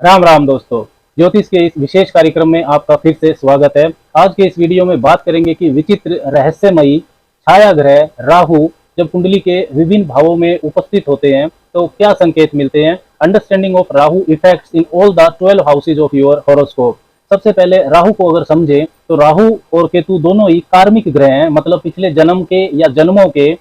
राम राम दोस्तों। ज्योतिष के इस विशेष कार्यक्रम में आपका फिर से स्वागत है। आज के इस वीडियो में बात करेंगे कि विचित्र रहस्यमयी छाया ग्रह राहु जब कुंडली के विभिन्न भावों में उपस्थित होते हैं तो क्या संकेत मिलते हैं। Understanding of Rahu effects in all the 12 houses of your horoscope. सबसे पहले राहु को अगर समझे तो राहु और केतु दोनों ही कार्मिक ग्रह हैं, मतलब पिछले जन्म के या जन्मों के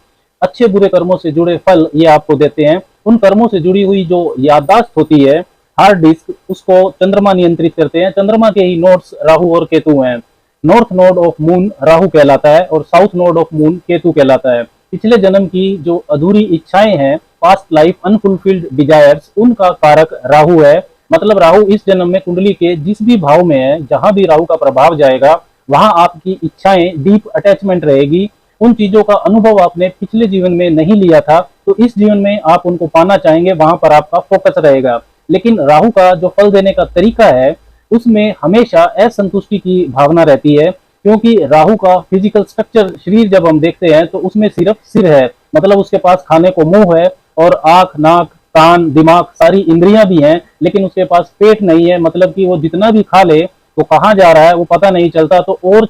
अच्छे बुरे कर्मों से जुड़े फल ये आपको देते हैं। उन कर्मों से जुड़ी हुई जो याददाश्त होती है, हार्ड डिस्क, उसको चंद्रमा नियंत्रित करते हैं। चंद्रमा के ही नोड्स राहु और केतु हैं। North node of moon Rahu कहलाता है और south node of moon Ketu कहलाता है। पिछले जन्म की जो अधूरी इच्छाएं हैं, पास्ट लाइफ अनफुलफिल्ड डिजायर्स, उनका कारक राहु है। मतलब राहु इस जन्म में कुंडली के जिस भी भाव में है, जहां भी राहु का प्रभाव जाएगा वहां आपकी इच्छाएं डीप अटैचमेंट रहेगी। उन चीजों का अनुभव आपने पिछले जीवन में नहीं लिया था तो इस जीवन में आप उनको पाना चाहेंगे, वहां पर आपका फोकस रहेगा। लेकिन राहु का जो फल देने का तरीका है उसमें हमेशा असंतुष्टि की भावना रहती है, क्योंकि राहु का फिजिकल स्ट्रक्चर शरीर जब हम देखते हैं तो उसमें सिर्फ सिर है, मतलब उसके पास खाने को मुंह है और आंख, नाक, कान, दिमाग, सारी इंद्रियां भी हैं, लेकिन उसके पास पेट नहीं है। मतलब कि वो जितना भी खा ले वो कहाँ जा रहा है वो पता नहीं चलता। तो और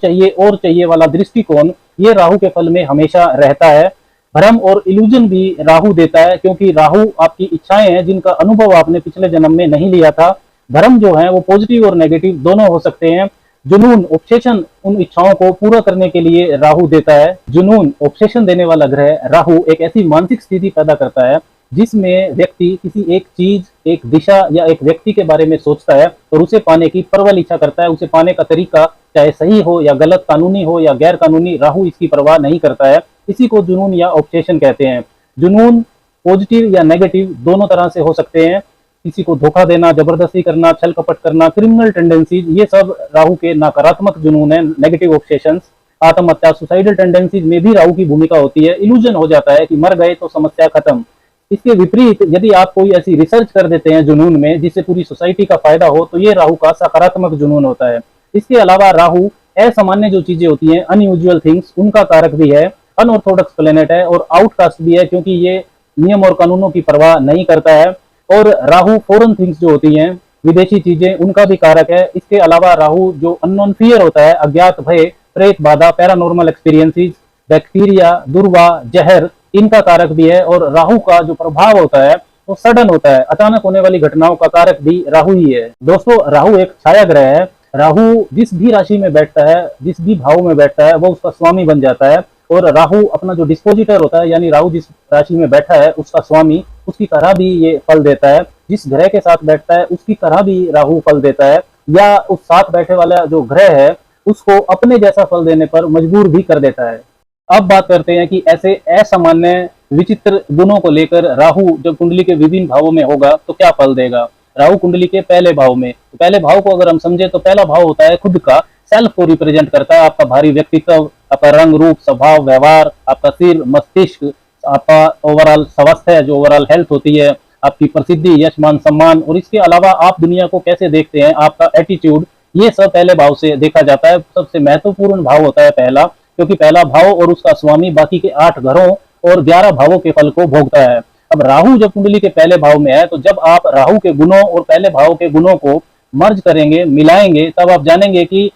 चाहिए वाला दृष्टिकोण ये राहु के फल में हमेशा रहता है। भ्रम और इल्यूजन भी राहु देता है, क्योंकि राहु आपकी इच्छाएं हैं जिनका अनुभव आपने पिछले जन्म में नहीं लिया था। भ्रम जो है वो पॉजिटिव और नेगेटिव दोनों हो सकते हैं। जुनून, ऑब्सेशन, उन इच्छाओं को पूरा करने के लिए राहु देता है। जुनून, ऑब्सेशन देने वाला ग्रह राहु एक ऐसी मानसिक स्थिति पैदा करता है जिसमें व्यक्ति किसी एक चीज, एक दिशा या एक व्यक्ति के बारे में सोचता है और उसे पाने की प्रबल इच्छा करता है। उसे पाने का तरीका चाहे सही हो या गलत, कानूनी हो या गैर कानूनी, राहु इसकी परवाह नहीं करता है। इसी को जुनून या ऑब्सेशन कहते हैं। जुनून पॉजिटिव या नेगेटिव दोनों तरह से हो सकते हैं। किसी को धोखा देना, जबरदस्ती करना, छल कपट करना, क्रिमिनल टेंडेंसीज, ये सब राहु के नकारात्मक जुनून है, नेगेटिव ऑब्सेशंस। आत्महत्या, सुसाइडल टेंडेंसीज में भी राहु की भूमिका होती है। इल्यूजन हो जाता है कि मर गए तो समस्या खत्म। इसके विपरीत यदि आप कोई ऐसी रिसर्च कर देते हैं जुनून में जिससे पूरी सोसाइटी का फायदा हो तो ये राहु का सकारात्मक जुनून होता है। इसके अलावा राहु असामान्य जो चीजें होती हैं, अनयूजुअल थिंग्स, उनका कारक भी है। अनऑर्थोडॉक्स प्लेनेट है और आउटकास्ट भी है, क्योंकि ये नियम और कानूनों की परवाह नहीं करता है। और राहु फॉरेन थिंग्स जो होती हैं, विदेशी चीजें, उनका भी कारक है। इसके अलावा राहु जो अननोन फियर होता है, अज्ञात भय, प्रेत बाधा, पैरानॉर्मल एक्सपीरियंसेस, बैक्टीरिया, दुर्वा, जहर, इनका कारक भी है। और राहु का जो प्रभाव होता है वो सडन होता है, अचानक होने वाली घटनाओं का कारक भी राहु ही है। दोस्तों, राहु एक छाया ग्रह है। राहु जिस भी राशि में बैठता है, जिस भी भाव में बैठता है, वो उसका स्वामी बन जाता है। और राहु अपना जो डिस्पोजिटर होता है, यानी राहु जिस राशि में बैठा है उसका स्वामी, उसकी तरह भी ये फल देता है। जिस ग्रह के साथ बैठता है उसकी तरह भी राहु फल देता है, या उस साथ बैठे वाला जो ग्रह है उसको अपने जैसा फल देने पर मजबूर भी कर देता है। अब बात करते हैं कि ऐसे असामान्य विचित्र गुणों को लेकर राहु जब कुंडली के विभिन्न भावों में होगा तो क्या फल देगा। राहु कुंडली के पहले भाव में, तो पहले भाव को अगर हम समझे तो पहला भाव होता है खुद का, सेल्फ को रिप्रेजेंट करता है। आपका भारी व्यक्तित्व, आपका रंग रूप, स्वभाव, व्यवहार, आपका सिर, मस्तिष्क, आपका ओवरऑल स्वास्थ्य है, जो ओवरऑल हेल्थ होती है, आपकी प्रसिद्धि, यश, मान, सम्मान, और इसके अलावा आप दुनिया को कैसे देखते हैं, आपका एटीट्यूड, ये सब पहले भाव से देखा जाता है। सबसे महत्वपूर्ण भाव होता है पहला, क्योंकि पहला भाव और उसका स्वामी बाकी के 8 घरों और 11 भावों के फल को भोगता है। अब राहु जब कुंडली के पहले भाव में है तो जब आप राहु के गुणों और पहले भाव के गुणों को मर्ज करेंगे, मिलाएंगे, तब आप जानेंगे कि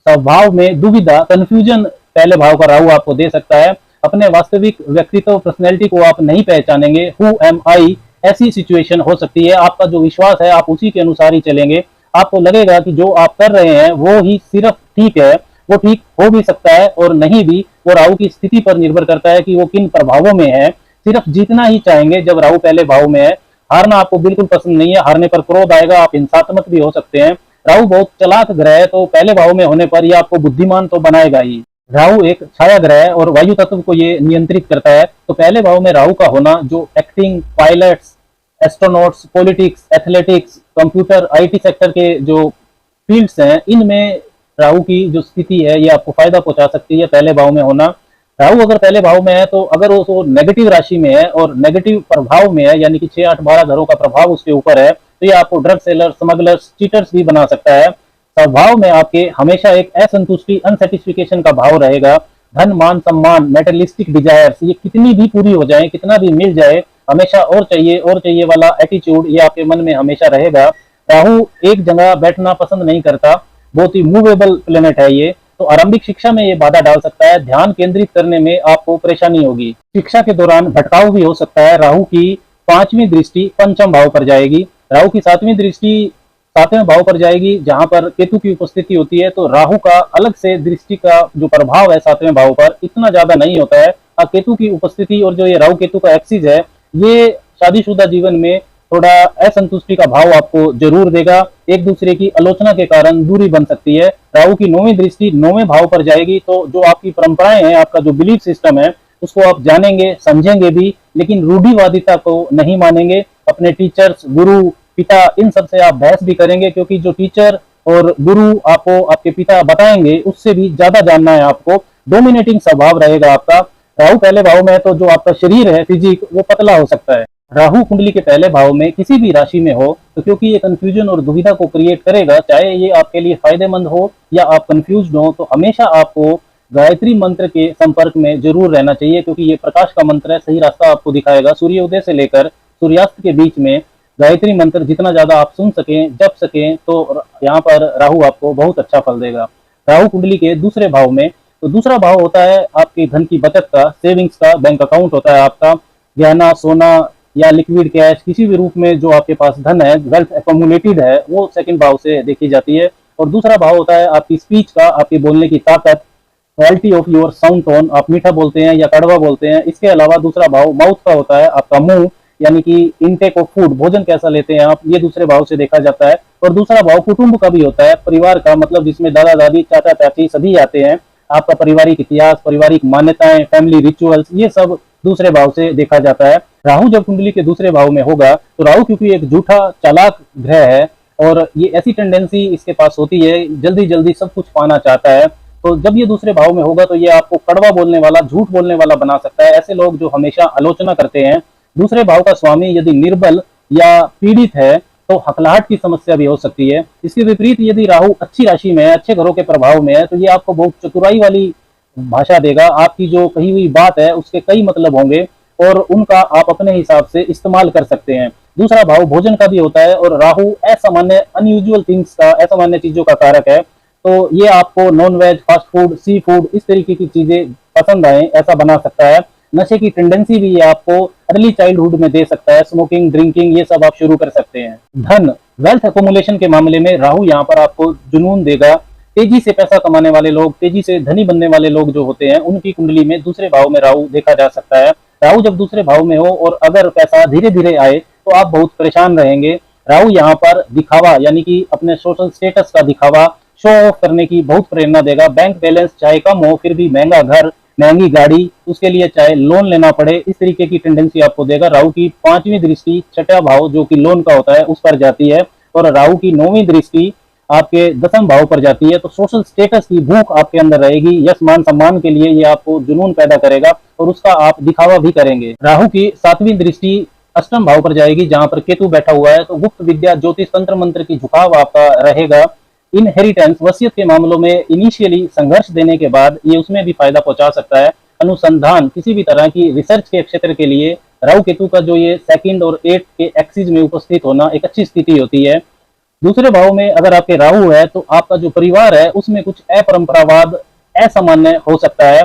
स्वभाव में दुविधा, कंफ्यूजन पहले भाव का राहु आपको दे सकता है। अपने वास्तविक व्यक्तित्व, पर्सनैलिटी को आप नहीं पहचानेंगे। हु एम आई, ऐसी सिचुएशन हो सकती है। आपका जो विश्वास है आप उसी के अनुसार ही चलेंगे। आपको लगेगा कि जो आप कर रहे हैं वो ही सिर्फ ठीक है। वो ठीक हो भी सकता है और नहीं भी, वो राहु की स्थिति पर निर्भर करता है कि वो किन प्रभावों में है। सिर्फ जीतना ही चाहेंगे जब राहु पहले भाव में है। हारना आपको बिल्कुल पसंद नहीं है, हारने पर क्रोध आएगा, आप हिंसात्मक भी हो सकते हैं। राहु बहुत चालाक ग्रह है, तो पहले भाव में होने पर ये आपको बुद्धिमान तो बनाएगा ही। राहु एक छाया ग्रह है और वायु तत्व को ये नियंत्रित करता है। तो पहले भाव में राहु का होना जो acting, pilots, astronauts, politics, athletics, computer, IT sector के जो फील्ड्स हैं, इनमें राहु की जो स्थिति है ये आपको फायदा पहुंचा सकती है पहले भाव में होना। राहु अगर पहले भाव में है तो अगर वो नेगेटिव राशि में है और नेगेटिव प्रभाव में है, यानी कि 6, 8, 12 घरों का प्रभाव उसके ऊपर है, तो ये आपको ड्रग सेलर, स्मगलर्स, चीटर्स भी बना सकता है। स्वभाव में आपके हमेशा एक असंतुष्टि, अनसेटिस्फिकेशन का भाव रहेगा। धन, मान, सम्मान, मेटेरियलिस्टिक डिजायर्स, ये कितनी भी पूरी हो जाए, कितना भी मिल जाए, हमेशा और चाहिए वाला एटीट्यूड ये आपके मन में हमेशा रहेगा। राहु एक जगह बैठना पसंद नहीं करता, बहुत ही मूवेबल प्लेनेट है ये। तो आरंभिक शिक्षा में ये बाधा डाल सकता है, ध्यान केंद्रित करने में आपको परेशानी होगी। शिक्षा के दौरान भटकाव भी हो सकता है। राहु की पांचवी दृष्टि पंचम भाव पर जाएगी, राहु की सातवीं दृष्टि सातवें भाव पर जाएगी जहां पर केतु की उपस्थिति होती है। तो राहु का अलग से दृष्टि का जो प्रभाव है सातवें भाव पर इतना ज्यादा नहीं होता है। केतु की उपस्थिति और जो ये राहु केतु का एक्सिस है, ये शादीशुदा जीवन में थोड़ा असंतुष्टि का भाव आपको जरूर देगा। एक दूसरे की आलोचना के कारण दूरी बन सकती है। राहु की नौवीं दृष्टि नौवें भाव पर जाएगी, तो जो आपकी परंपराएं हैं, आपका जो बिलीफ सिस्टम है, उसको आप जानेंगे समझेंगे भी, लेकिन रूढ़िवादिता को नहीं मानेंगे। अपने टीचर्स, गुरु, पिता, इन सब से आप बहस भी करेंगे, क्योंकि जो टीचर और गुरु आपको आपके पिता बताएंगे उससे भी ज्यादा जानना है आपको। डोमिनेटिंग स्वभाव रहेगा आपका। राहु पहले भाव में है तो जो आपका शरीर है, फिजिक, वो पतला हो सकता है। राहु कुंडली के पहले भाव में किसी भी राशि में हो तो क्योंकि ये कंफ्यूजन और दुविधा को क्रिएट करेगा, चाहे ये आपके लिए फायदेमंद हो या आप कंफ्यूज हो, तो हमेशा आपको गायत्री मंत्र के संपर्क में जरूर रहना चाहिए, क्योंकि ये प्रकाश का मंत्र है, सही रास्ता आपको दिखाएगा। सूर्योदय से लेकर सूर्यास्त के बीच में गायत्री मंत्र जितना ज्यादा आप सुन सकें, जप सकें, तो यहाँ पर राहु आपको बहुत अच्छा फल देगा। राहु कुंडली के दूसरे भाव में, तो दूसरा भाव होता है आपके धन की बचत का, सेविंग्स का, बैंक अकाउंट होता है आपका। गहना, सोना या लिक्विड कैश किसी भी रूप में जो आपके पास धन है, वेल्थ एक्यूमुलेटेड है, वो सेकंड भाव से देखी जाती है। और दूसरा भाव होता है आपकी स्पीच का, आपके बोलने की ताकत, quality of your sound tone, आप मीठा बोलते हैं या कड़वा बोलते हैं। इसके अलावा दूसरा भाव माउथ का होता है, आपका मुंह, यानी कि इनटेक ऑफ फूड, भोजन कैसा लेते हैं आप, ये दूसरे भाव से देखा जाता है। और दूसरा भाव कुटुंब का भी होता है, परिवार का, मतलब जिसमें दादा दादी, चाचा चाची सभी आते हैं। आपका पारिवारिक इतिहास, पारिवारिक मान्यताएं, फैमिली रिचुअल्स, ये सब दूसरे भाव से देखा जाता है। राहु जब कुंडली के दूसरे भाव में होगा, तो राहु क्योंकि एक झूठा चालाक ग्रह है और ये ऐसी टेंडेंसी इसके पास होती है, जल्दी जल्दी सब कुछ पाना चाहता है, तो जब ये दूसरे भाव में होगा तो ये आपको कड़वा बोलने वाला, झूठ बोलने वाला बना सकता है। ऐसे लोग जो हमेशा आलोचना करते हैं। दूसरे भाव का स्वामी यदि निर्बल या पीड़ित है तो हकलाहट की समस्या भी हो सकती है। इसके विपरीत यदि राहु अच्छी राशि में है, अच्छे घरों के प्रभाव में है, तो ये आपको बहुत चतुराई वाली भाषा देगा। आपकी जो कही हुई बात है उसके कई मतलब होंगे और उनका आप अपने हिसाब से इस्तेमाल कर सकते हैं। दूसरा भाव भोजन का भी होता है और राहु असामान्य, अनयूजुअल थिंग्स का, असामान्य चीजों का कारक है। तो ये आपको non veg, fast food, sea food, इस तरीके की चीजें पसंद आए ऐसा बना सकता है। नशे की टेंडेंसी भी ये आपको अर्ली चाइल्डहुड में दे सकता है। स्मोकिंग, ड्रिंकिंग, ये सब आप शुरू कर सकते हैं। धन, वेल्थ अकोमुलेशन के मामले में राहु यहाँ पर आपको जुनून देगा। तेजी से पैसा कमाने वाले लोग, तेजी से धनी बनने वाले लोग जो होते हैं, उनकी कुंडली में दूसरे भाव में राहु देखा जा सकता है। राहु जब दूसरे भाव में हो और अगर पैसा धीरे धीरे आए तो आप बहुत परेशान रहेंगे। राहु यहाँ पर दिखावा, यानी कि अपने सोशल स्टेटस का दिखावा, शो ऑफ करने की बहुत प्रेरणा देगा। बैंक बैलेंस चाहे कम हो फिर भी महंगा घर, महंगी गाड़ी, उसके लिए चाहे लोन लेना पड़े, इस तरीके की टेंडेंसी आपको देगा। राहु की पांचवी दृष्टि छठा भाव जो कि लोन का होता है उस पर जाती है और राहु की नौवीं दृष्टि आपके दसम भाव पर जाती है। तो सोशल स्टेटस की भूख आपके अंदर रहेगी। यश, मान, सम्मान के लिए ये आपको जुनून पैदा करेगा और उसका आप दिखावा भी करेंगे। राहु की सातवीं दृष्टि अष्टम भाव पर जाएगी जहां पर केतु बैठा हुआ है। तो गुप्त विद्या, ज्योतिष, तंत्र मंत्र की झुकाव आपका रहेगा। इनहेरिटेंस, वसीयत के मामलों में इनिशियली संघर्ष देने के बाद ये उसमें भी फायदा पहुंचा सकता है। अनुसंधान, किसी भी तरह की रिसर्च के क्षेत्र के लिए राहु केतु का जो ये सेकंड और 8 के एक्सिस में उपस्थित होना एक अच्छी स्थिति होती है। दूसरे भाव में अगर आपके राहु है तो आपका जो परिवार है उसमें कुछ अपरंपरावाद, असामान्य हो सकता है।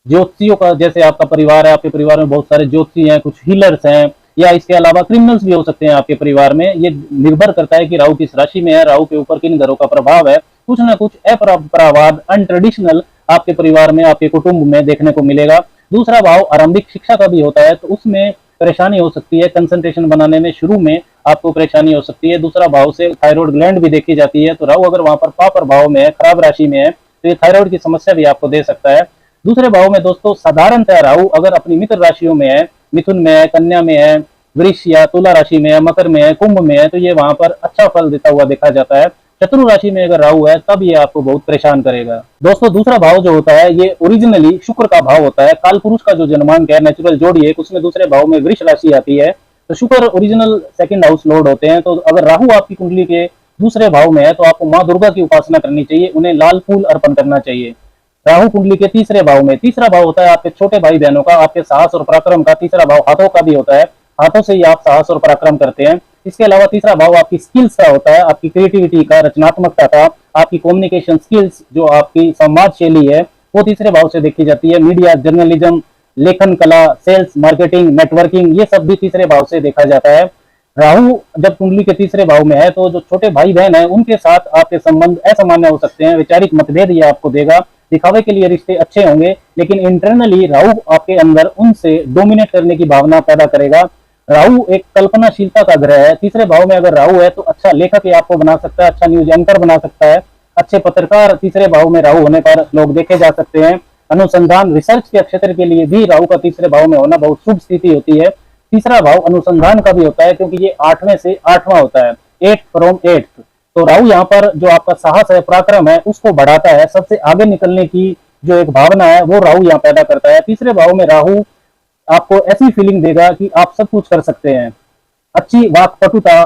ज्योतिषियों का, जैसे आपका परिवार है, आपके परिवार में बहुत सारे ज्योतिषी हैं, कुछ हीलर्स हैं, या इसके अलावा क्रिमिनल्स भी हो सकते हैं आपके परिवार में। ये निर्भर करता है कि राहु किस राशि में है, राहु के ऊपर किन घरों का प्रभाव है। कुछ ना कुछ अपरंपरावाद, अनट्रेडिशनल आपके परिवार में, आपके कुटुंब में देखने को मिलेगा। दूसरा भाव आरंभिक शिक्षा का भी होता है, तो उसमें परेशानी हो सकती है। कंसंट्रेशन बनाने में शुरू में आपको परेशानी हो सकती है। दूसरा भाव से थायराइड ग्लैंड भी देखी जाती है, तो राहु अगर वहां पर पापर भाव में है, खराब राशि में है, तो ये थायराइड की समस्या भी आपको दे सकता है। दूसरे भाव में दोस्तों साधारणतः राहु अगर अपनी मित्र राशियों में है, मिथुन में है, कन्या में है, वृष या तुला राशि में है, मकर में है, कुंभ में है, तो ये वहां पर अच्छा फल देता हुआ देखा जाता है। शत्रु राशि में अगर राहु है तब ये आपको बहुत परेशान करेगा। दोस्तों दूसरा भाव जो होता है ये ओरिजिनली शुक्र का भाव होता है। काल पुरुष का जो जन्मांक है, नेचुरल जोड़ी है, उसमें दूसरे भाव में वृष राशि आती है। तो शुक्र ओरिजिनल सेकंड हाउस लॉर्ड होते हैं। तो अगर राहु आपकी कुंडली के दूसरे भाव में है तो आपको माँ दुर्गा की उपासना करनी चाहिए, उन्हें लाल फूल अर्पण करना चाहिए। राहु कुंडली के तीसरे भाव में, तीसरा भाव होता है आपके छोटे भाई बहनों का, आपके साहस और पराक्रम का। तीसरा भाव हाथों का भी होता है, हाथों से ही आप साहस और पराक्रम करते हैं। इसके अलावा तीसरा भाव आपकी स्किल्स का होता है, आपकी क्रिएटिविटी का, रचनात्मकता का, आपकी कम्युनिकेशन स्किल्स, जो आपकी संवाद शैली है वो तीसरे भाव से देखी जाती है। मीडिया, जर्नलिज्म, लेखन कला, सेल्स, मार्केटिंग, नेटवर्किंग, ये सब भी तीसरे भाव से देखा जाता है। राहु जब कुंडली के तीसरे भाव में है तो जो छोटे भाई बहन है उनके साथ आपके संबंध असामान्य हो सकते हैं, वैचारिक मतभेद ये आपको देगा। दिखावे के लिए रिश्ते अच्छे होंगे, लेकिन इंटरनली राहु आपके अंदर उनसे डोमिनेट करने की भावना पैदा करेगा। राहु एक कल्पनाशीलता का ग्रह है। तीसरे भाव में अगर राहु है तो अच्छा लेखक ये आपको बना सकता है, अच्छा न्यूज एंकर बना सकता है, अच्छे पत्रकार तीसरे भाव में राहु होने पर लोग देखे जा सकते हैं। अनुसंधान, रिसर्च के क्षेत्र के लिए भी राहु का तीसरे भाव में होना बहुत शुभ स्थिति होती है। तीसरा भाव अनुसंधान का भी होता है, क्योंकि ये 8वें से 8वां होता है, 8 फ्रॉम 8। तो राहु यहाँ पर जो आपका साहस है, पराक्रम है, उसको बढ़ाता है। सबसे आगे निकलने की जो एक भावना है वो राहु यहाँ पैदा करता है। तीसरे भाव में राहु आपको ऐसी फीलिंग देगा कि आप सब कुछ कर सकते हैं। अच्छी वाक्पटुता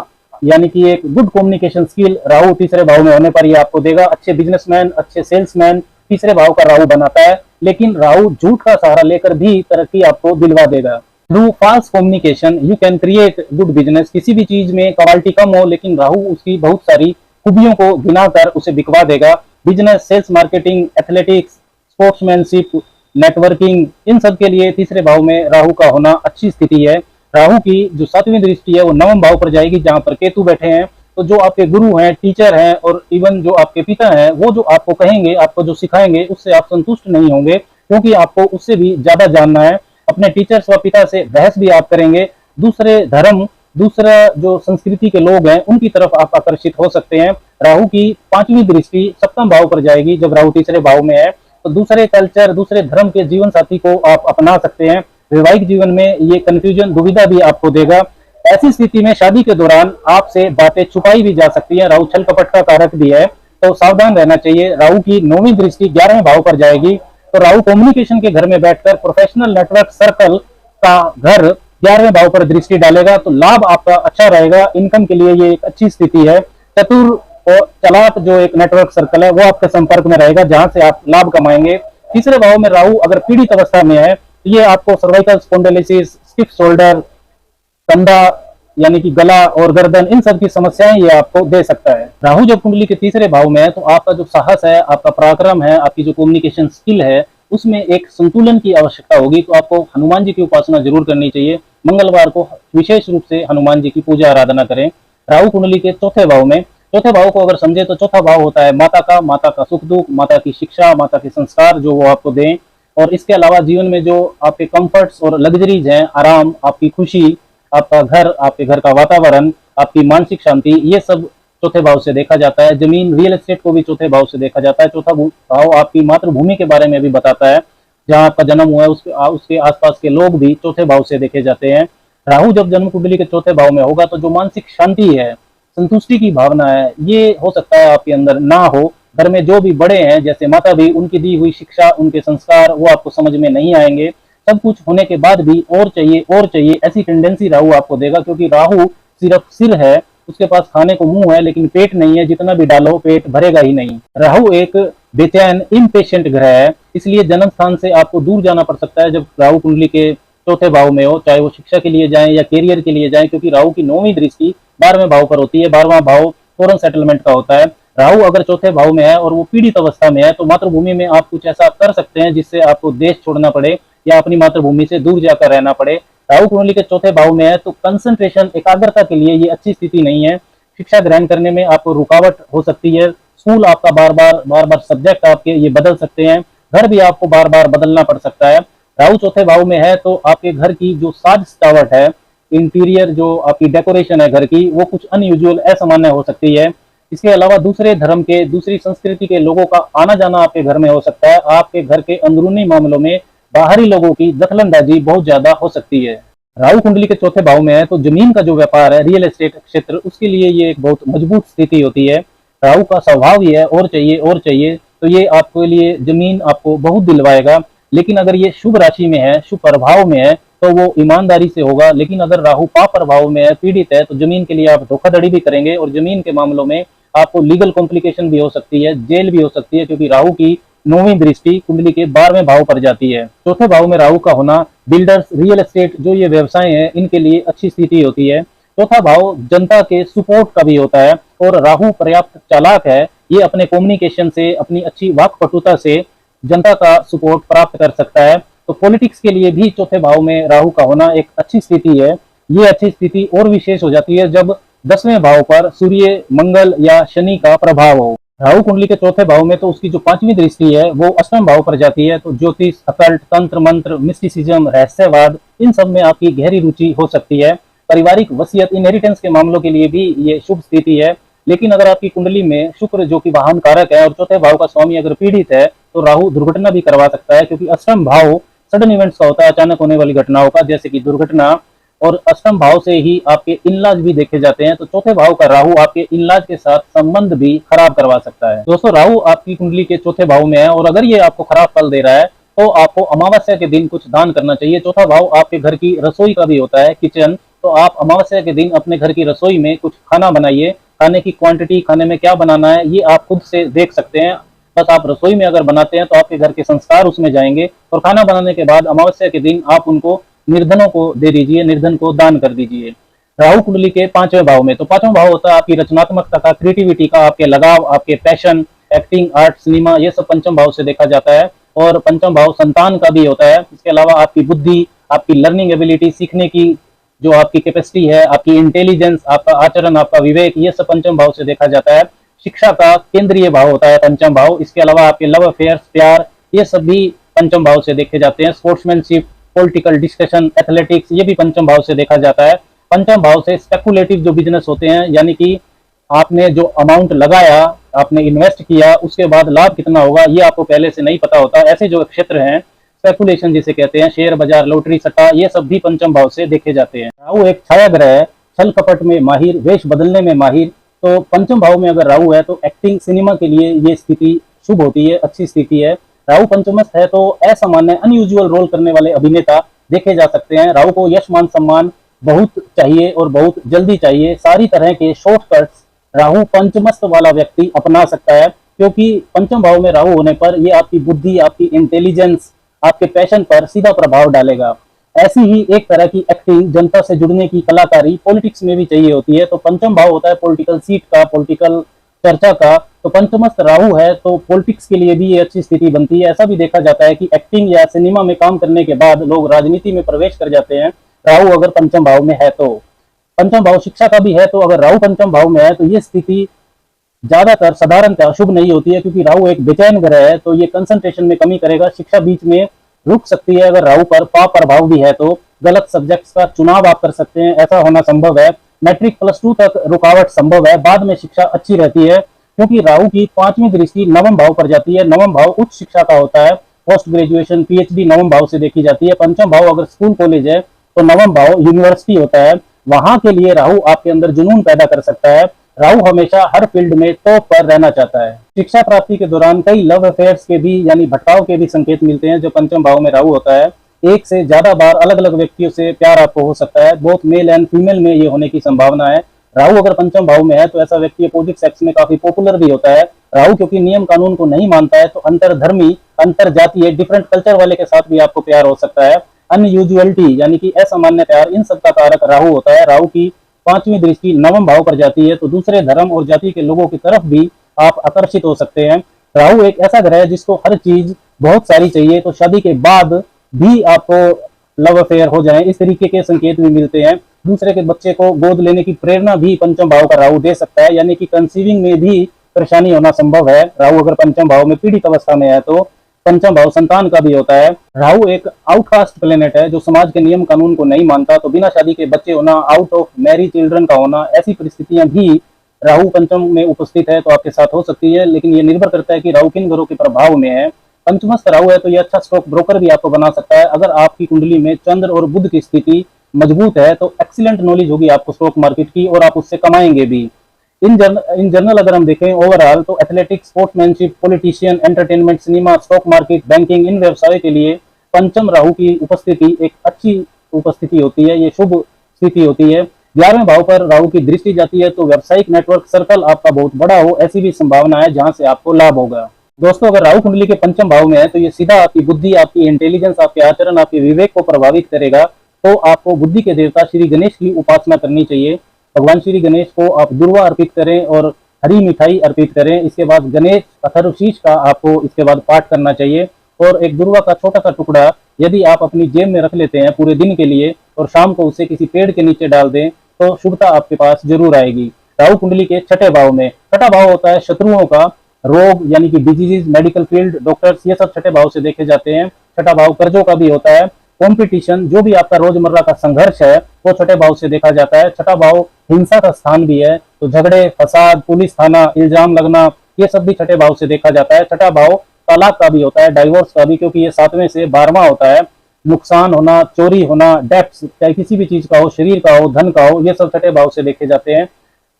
यानी कि एक गुड कम्युनिकेशन स्किल राहु तीसरे भाव में होने पर ये आपको देगा। अच्छे बिजनेसमैन, अच्छे सेल्समैन तीसरे भाव का राहु बनाता है, लेकिन राहु झूठ का सहारा लेकर भी तरक्की आपको दिलवा देगा। Through fast communication you can create good business. किसी भी चीज में क्वालिटी कम हो लेकिन राहु उसकी बहुत सारी खूबियों को गिनाकर उसे बिकवा देगा। Business, sales, marketing, athletics, sportsmanship, networking, इन सब के लिए तीसरे भाव में राहु का होना अच्छी स्थिति है। राहु की जो 7वीं दृष्टि है वो 9वें भाव पर जाएगी, जहां पर केतु बैठे हैं। तो जो आपके गुरु हैं, टीचर हैं और इवन जो आपके पिता हैं, वो जो आपको कहेंगे, आपको जो सिखाएंगे, उससे आप संतुष्ट नहीं होंगे, क्योंकि आपको उससे भी ज्यादा जानना है। अपने टीचर्स व पिता से बहस भी आप करेंगे। दूसरे धर्म, दूसरा जो संस्कृति के लोग हैं, उनकी तरफ आप आकर्षित हो सकते हैं। राहु की 5वीं दृष्टि 7वें भाव पर जाएगी जब राहु तीसरे भाव में है। तो दूसरे कल्चर, दूसरे धर्म के जीवन साथी को आप अपना सकते हैं। वैवाहिक जीवन में ये कंफ्यूजन, दुविधा भी आपको देगा। ऐसी स्थिति में शादी के दौरान आपसे बातें छुपाई भी जा सकती हैं। राहु छल कपट का कारक भी है, तो सावधान रहना चाहिए। राहु की 9वीं दृष्टि 11वें भाव पर जाएगी, तो राहु कम्युनिकेशन के घर में बैठकर प्रोफेशनल नेटवर्क सर्कल का घर 11वें भाव पर दृष्टि डालेगा, तो लाभ आपका अच्छा रहेगा। इनकम के लिए ये एक अच्छी स्थिति है। चतुर और चालाक जो एक नेटवर्क सर्कल है वो आपके संपर्क में रहेगा, जहां से आप लाभ कमाएंगे। तीसरे भाव में राहु अगर पीड़ित अवस्था में है तो ये आपको सर्वाइकल स्पॉन्डिलोसिस, स्टिफ शोल्डर, कंधा यानी कि गला और गर्दन, इन सब की समस्याएं ये आपको दे सकता है। राहु जब कुंडली के तीसरे भाव में है तो आपका जो साहस है, आपका पराक्रम है, आपकी जो कम्युनिकेशन स्किल है, उसमें एक संतुलन की आवश्यकता होगी। तो आपको हनुमान जी की उपासना जरूर करनी चाहिए। मंगलवार को विशेष रूप से हनुमान जी की पूजा आराधना करें। राहु कुंडली के चौथे भाव में, चौथे भाव को अगर समझे तो चौथा भाव होता है माता का सुख दुख, माता की शिक्षा, माता के संस्कार जो वो आपको दें। और इसके अलावा जीवन में जो आपके कंफर्ट्स और लग्जरीज हैं, आराम, आपकी खुशी, आपका घर, आपके घर का वातावरण, आपकी मानसिक शांति, ये सब चौथे भाव से देखा जाता है। जमीन, रियल एस्टेट को भी चौथे भाव से देखा जाता है। चौथा भाव आपकी मातृभूमि के बारे में भी बताता है, जहाँ आपका जन्म हुआ है उसके आसपास के लोग भी चौथे भाव से देखे जाते हैं। राहु जब जन्म कुंडली के चौथे भाव में होगा तो जो मानसिक शांति है, संतुष्टि की भावना है, ये हो सकता है आपके अंदर ना हो। घर में जो भी बड़े हैं जैसे माता भी, उनकी दी हुई शिक्षा, उनके संस्कार वो आपको समझ में नहीं आएंगे। सब कुछ होने के बाद भी और चाहिए ऐसी टेंडेंसी राहु आपको देगा, क्योंकि राहु सिर्फ सिर है, उसके पास खाने को मुंह है लेकिन पेट नहीं है। जितना भी डालो पेट भरेगा ही नहीं। राहु एक बेचैन, इम्पेशेंट ग्रह है, इसलिए जन्म स्थान से आपको दूर जाना पड़ सकता है जब राहु कुंडली के चौथे भाव में हो, चाहे वो शिक्षा के लिए जाए या कैरियर के लिए जाए, क्योंकि राहु की 9वीं दृष्टि 12वें भाव पर होती है। 12वां भाव फॉरेन सेटलमेंट का होता है। राहु अगर चौथे भाव में है और वो पीड़ित अवस्था में है तो मातृभूमि में आप कुछ ऐसा कर सकते हैं जिससे आपको देश छोड़ना पड़े या अपनी मातृभूमि से दूर जाकर रहना पड़े। राहु कुंडली के चौथे भाव में है तो कंसंट्रेशन, एकाग्रता के लिए ये अच्छी स्थिति नहीं है। शिक्षा ग्रहण करने में आपको रुकावट हो सकती है। स्कूल आपका बार बार सब्जेक्ट आपके ये बदल सकते हैं। घर भी आपको बार बार बदलना पड़ सकता है। राहु चौथे भाव में है तो आपके घर की जो साज सजावट है, इंटीरियर जो आपकी डेकोरेशन है घर की, वो कुछ अनयूजुअल, असामान्य हो सकती है। इसके अलावा दूसरे धर्म के, दूसरी संस्कृति के लोगों का आना जाना आपके घर में हो सकता है। आपके घर के अंदरूनी मामलों में बाहरी लोगों की दखलंदाजी बहुत ज्यादा हो सकती है। राहु कुंडली के चौथे भाव में है तो जमीन का जो व्यापार है, रियल एस्टेट क्षेत्र, उसके लिए ये एक बहुत मजबूत स्थिति होती है। राहु का स्वभाव ही है और चाहिए, तो ये आपके लिए जमीन आपको बहुत दिलवाएगा। लेकिन अगर ये शुभ राशि में है, शुभ प्रभाव में है, तो वो ईमानदारी से होगा। लेकिन अगर राहु पाप प्रभाव में है, पीड़ित है, तो जमीन के लिए आप धोखाधड़ी भी करेंगे और जमीन के मामलों में आपको लीगल कॉम्प्लिकेशन भी हो सकती है, जेल भी हो सकती है, क्योंकि राहु की 9वीं दृष्टि कुंडली के 12वें भाव पर जाती है। चौथे भाव में राहु का होना बिल्डर्स, रियल एस्टेट जो ये व्यवसाय है, इनके लिए अच्छी स्थिति होती है। चौथा भाव जनता के सपोर्ट का भी होता है और राहु पर्याप्त चालाक है, ये अपने कम्युनिकेशन से, अपनी अच्छी वाक्पटुता से जनता का सपोर्ट प्राप्त कर सकता है। तो पॉलिटिक्स के लिए भी चौथे भाव में राहु का होना एक अच्छी स्थिति है। ये अच्छी स्थिति और विशेष हो जाती है जब 10वें भाव पर सूर्य, मंगल या शनि का प्रभाव हो। राहु कुंडली के चौथे भाव में तो उसकी जो 5वीं दृष्टि है वो अष्टम भाव पर जाती है। तो ज्योतिष, अकल्ट, तंत्र मंत्र, मिस्टिसिज्म, रहस्यवाद, इन सब में आपकी गहरी रुचि हो सकती है। पारिवारिक वसीयत, इनहेरिटेंस के मामलों के लिए भी ये शुभ स्थिति है। लेकिन अगर आपकी कुंडली में शुक्र जो कि वाहन कारक है और चौथे भाव का स्वामी अगर पीड़ित है तो राहु दुर्घटना भी करवा सकता है, क्योंकि अष्टम भाव सडन इवेंट्स का होता है, अचानक होने वाली घटनाओं का, जैसे कि दुर्घटना। और अष्टम भाव से ही आपके इनलाज भी देखे जाते हैं। तो चौथे भाव का राहु आपके इनलाज के साथ संबंध भी खराब करवा सकता है। दोस्तों, राहु आपकी कुंडली के चौथे भाव में है और अगर ये आपको खराब फल दे रहा है तो आपको अमावस्या के दिन कुछ दान करना चाहिए। चौथा भाव आपके घर की रसोई का भी होता है, किचन। तो आप अमावस्या के दिन अपने घर की रसोई में कुछ खाना बनाइए। खाने की क्वांटिटी, खाने में क्या बनाना है, ये आप खुद से देख सकते हैं। बस आप रसोई में अगर बनाते हैं तो आपके घर के संस्कार उसमें जाएंगे। और खाना बनाने के बाद अमावस्या के दिन आप उनको निर्धनों को दे दीजिए, निर्धन को दान कर दीजिए। राहु कुंडली के 5वें भाव में, तो 5वां भाव होता है आपकी रचनात्मकता का, क्रिएटिविटी का, आपके लगाव, आपके पैशन, एक्टिंग, आर्ट, सिनेमा, ये सब पंचम भाव से देखा जाता है। और पंचम भाव संतान का भी होता है। इसके अलावा आपकी बुद्धि, आपकी लर्निंग एबिलिटी, सीखने की जो आपकी कैपेसिटी है, आपकी इंटेलिजेंस, आपका आचरण, आपका विवेक, ये सब पंचम भाव से देखा जाता है। शिक्षा का केंद्रीय भाव होता है पंचम भाव। इसके अलावा आपके लव अफेयर्स, प्यार, ये सब भी पंचम भाव से देखे जाते हैं। स्पोर्ट्समैनशिप, पॉलिटिकल डिस्कशन, एथलेटिक्स, ये भी पंचम भाव से देखा जाता है। पंचम भाव से स्पेकुलेटिव जो बिजनेस होते हैं, यानी कि आपने जो अमाउंट लगाया, आपने इन्वेस्ट किया, उसके बाद लाभ कितना होगा ये आपको पहले से नहीं पता होता। ऐसे जो क्षेत्र हैं, स्पेकुलेशन जिसे कहते हैं, शेयर बाजार, लॉटरी, सट्टा, ये सब भी पंचम भाव से देखे जाते हैं। राहु एक छाया ग्रह है, छल कपट में माहिर, वेश बदलने में माहिर। तो पंचम भाव में अगर राहु है तो एक्टिंग, सिनेमा के लिए ये स्थिति शुभ होती है, अच्छी स्थिति है। राहु पंचमस्थ है तो असामान्य, अनयूजुअल रोल करने वाले अभिनेता देखे जा सकते हैं। राहु को यश, मान, सम्मान बहुत चाहिए और बहुत जल्दी चाहिए। सारी तरह के शॉर्टकट्स राहु पंचमस्थ वाला व्यक्ति अपना सकता है, क्योंकि पंचम भाव में राहु होने पर ये आपकी बुद्धि, आपकी इंटेलिजेंस, आपके पैशन पर सीधा प्रभाव डालेगा। ऐसी ही एक तरह की एक्टिंग, जनता से जुड़ने की कलाकारी पॉलिटिक्स में भी चाहिए होती है। तो पंचम भाव होता है पॉलिटिकल सीट का, पॉलिटिकल चर्चा का। तो पंचमस्थ राहु है तो पॉलिटिक्स के लिए भी ये अच्छी स्थिति बनती है। ऐसा भी देखा जाता है कि एक्टिंग या सिनेमा में काम करने के बाद लोग राजनीति में प्रवेश कर जाते हैं, राहु अगर पंचम भाव में है तो। पंचम भाव शिक्षा का भी है, तो अगर राहु पंचम भाव में है तो ये स्थिति ज्यादातर साधारणतः शुभ नहीं होती है, क्योंकि राहु एक बेचैन ग्रह है। तो ये कंसंट्रेशन में कमी करेगा, शिक्षा बीच में रुक सकती है। अगर राहु पर पाप प्रभाव भी है तो गलत सब्जेक्ट्स का चुनाव आप कर सकते हैं, ऐसा होना संभव है। मैट्रिक +2 तक रुकावट संभव है, बाद में शिक्षा अच्छी रहती है, क्योंकि राहु की 5वीं दृष्टि नवम भाव पर जाती है। नवम भाव उच्च शिक्षा का होता है, पोस्ट ग्रेजुएशन, पीएचडी नवम भाव से देखी जाती है। पंचम भाव अगर स्कूल कॉलेज है तो नवम भाव यूनिवर्सिटी होता है, वहां के लिए राहु आपके अंदर जुनून पैदा कर सकता है। राहु हमेशा हर फील्ड में टॉप पर रहना चाहता है। शिक्षा प्राप्ति के दौरान कई लव अफेयर्स के भी, यानी भटकाव के भी संकेत मिलते हैं जो पंचम भाव में राहु होता है। एक से ज्यादा बार अलग अलग व्यक्तियों से प्यार आपको हो सकता है, बोथ मेल एंड फीमेल में ये होने की संभावना है। राहु अगर पंचम भाव में है तो ऐसा व्यक्ति अपोजिट सेक्स में काफी पॉपुलर भी होता है। राहु क्योंकि नियम कानून को नहीं मानता है तो अंतरधर्मी, अंतर जातीय, डिफरेंट कल्चर वाले के साथ भी आपको प्यार हो सकता है। अनयूजुअलिटी यानी कि असामान्य प्यार, इन सब का कारक राहु होता है। राहु की 5वीं दृष्टि नवम भाव पर जाती है तो दूसरे धर्म और जाति के लोगों की तरफ भी आप आकर्षित हो सकते हैं। राहु एक ऐसा ग्रह है जिसको हर चीज बहुत सारी चाहिए, तो शादी के बाद भी आपको लव अफेयर हो जाए, इस तरीके के संकेत भी मिलते हैं। दूसरे के बच्चे को गोद लेने की प्रेरणा भी पंचम भाव का राहु दे सकता है, यानी कि कंसीविंग में भी परेशानी होना संभव है। राहु अगर पंचम भाव में पीड़ित अवस्था में है तो पंचम भाव संतान का भी होता है। राहु एक आउटकास्ट प्लेनेट है जो समाज के नियम कानून को नहीं मानता, तो बिना शादी के बच्चे होना, आउट ऑफ मैरिज चिल्ड्रन का होना, ऐसी परिस्थितियां भी राहु पंचम में उपस्थित है तो आपके साथ हो सकती है। लेकिन ये निर्भर करता है कि राहु किन ग्रहों के प्रभाव में है। पंचमस्थ राहु है तो ये अच्छा स्टॉक ब्रोकर भी आपको बना सकता है। अगर आपकी कुंडली में चंद्र और बुध की स्थिति मजबूत है तो एक्सीलेंट नॉलेज होगी आपको स्टॉक मार्केट की और आप उससे कमाएंगे भी। इन जनरल अगर हम देखें ओवरऑल तो athletics, sportsmanship, politician, entertainment, cinema, stock market, banking, इन व्यवसाय के लिए पंचम राहु की उपस्थिति एक अच्छी उपस्थिति होती है, ये शुभ स्थिति होती है। 11वें भाव पर राहु की दृष्टि जाती है तो व्यावसायिक नेटवर्क सर्कल आपका बहुत बड़ा हो, ऐसी भी संभावना है जहां से आपको लाभ होगा। दोस्तों, अगर राहु कुंडली के पंचम भाव में है तो ये सीधा आपकी बुद्धि, आपकी इंटेलिजेंस, आपके आचरण, आपके विवेक को प्रभावित करेगा। तो आपको बुद्धि के देवता श्री गणेश की उपासना करनी चाहिए। भगवान श्री गणेश को आप दुर्वा अर्पित करें और हरी मिठाई अर्पित करें। इसके बाद गणेश अथर्वशीष का आपको इसके बाद पाठ करना चाहिए और एक दुर्वा का छोटा सा टुकड़ा यदि आप अपनी जेब में रख लेते हैं पूरे दिन के लिए और शाम को उसे किसी पेड़ के नीचे डाल दें तो शुभता आपके पास जरूर आएगी। राहु कुंडली के छठे भाव में, छठा भाव होता है शत्रुओं का, रोग यानी कि डिजीजेज, मेडिकल फील्ड, डॉक्टर्स, ये सब छठे भाव से देखे जाते हैं। छठा भाव कर्जों का भी होता है। कंपटीशन, जो भी आपका रोजमर्रा का संघर्ष है वो छठे भाव से देखा जाता है। छठा भाव हिंसा का स्थान भी है, तो झगड़े, फसाद, पुलिस थाना, इल्जाम लगना, ये सब भी छठे भाव से देखा जाता है। छठा भाव तलाक का भी होता है, डाइवोर्स का भी, क्योंकि ये 7वें से 12वां होता है। नुकसान होना, चोरी होना, डेप्स, चाहे किसी भी चीज का हो, शरीर का हो, धन का हो, ये सब छठे भाव से देखे जाते हैं।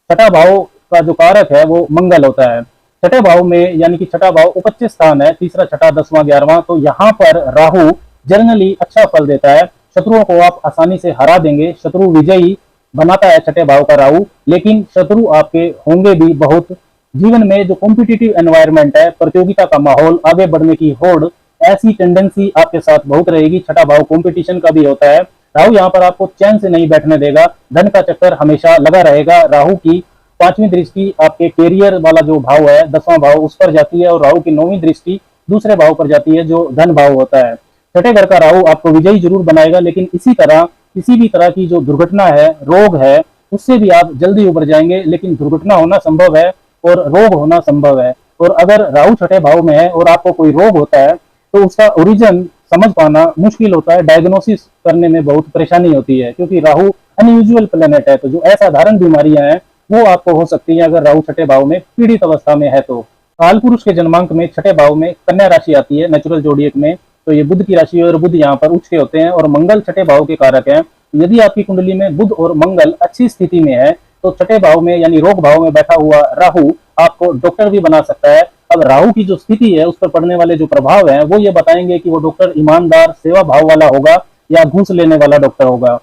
छठा भाव का जो कारक है वो मंगल होता है। छठे भाव में यानी कि छठा भाव उपच्य स्थान है, तीसरा, छठा, 10वां, 11वां, तो यहाँ पर राहु जनरली अच्छा फल देता है। शत्रुओं को आप आसानी से हरा देंगे, शत्रु विजयी बनाता है छठे भाव का राहु। लेकिन शत्रु आपके होंगे भी बहुत। जीवन में जो कॉम्पिटिटिव एनवायरनमेंट है, प्रतियोगिता का माहौल, आगे बढ़ने की होड़, ऐसी टेंडेंसी आपके साथ बहुत रहेगी। छठा भाव कंपटीशन का भी होता है। राहु यहाँ पर आपको चैन से नहीं बैठने देगा, धन का चक्कर हमेशा लगा रहेगा। राहु की 5वीं दृष्टि आपके कैरियर वाला जो भाव है, 10वां भाव, उस पर जाती है और राहु की 9वीं दृष्टि दूसरे भाव पर जाती है जो धन भाव होता है। छठे घर का राहु आपको विजयी जरूर बनाएगा, लेकिन इसी तरह किसी भी तरह की जो दुर्घटना है, रोग है, उससे भी आप जल्दी उबर जाएंगे। लेकिन दुर्घटना होना संभव है और रोग होना संभव है। और अगर राहु छठे भाव में है और आपको कोई रोग होता है तो उसका ओरिजिन समझ पाना मुश्किल होता है, डायग्नोसिस करने में बहुत परेशानी होती है, क्योंकि राहु अनयूजुअल प्लेनेट है। तो जो असाधारण बीमारियां हैं वो आपको हो सकती है अगर राहु छठे भाव में पीड़ित अवस्था में है। तो काल पुरुष के जन्मांक में छठे भाव में कन्या राशि आती है नेचुरल जोडियक में, तो ये बुध की राशि है और बुध यहाँ पर उच्च के होते हैं और मंगल छठे भाव के कारक हैं। यदि आपकी कुंडली में बुध और मंगल अच्छी स्थिति में है तो छठे भाव में यानी रोग भाव में बैठा हुआ राहु आपको डॉक्टर भी बना सकता है। अब राहु की जो स्थिति है उस पर पड़ने वाले जो प्रभाव है वो ये बताएंगे कि वो डॉक्टर ईमानदार, सेवा भाव वाला होगा या घूस लेने वाला डॉक्टर होगा।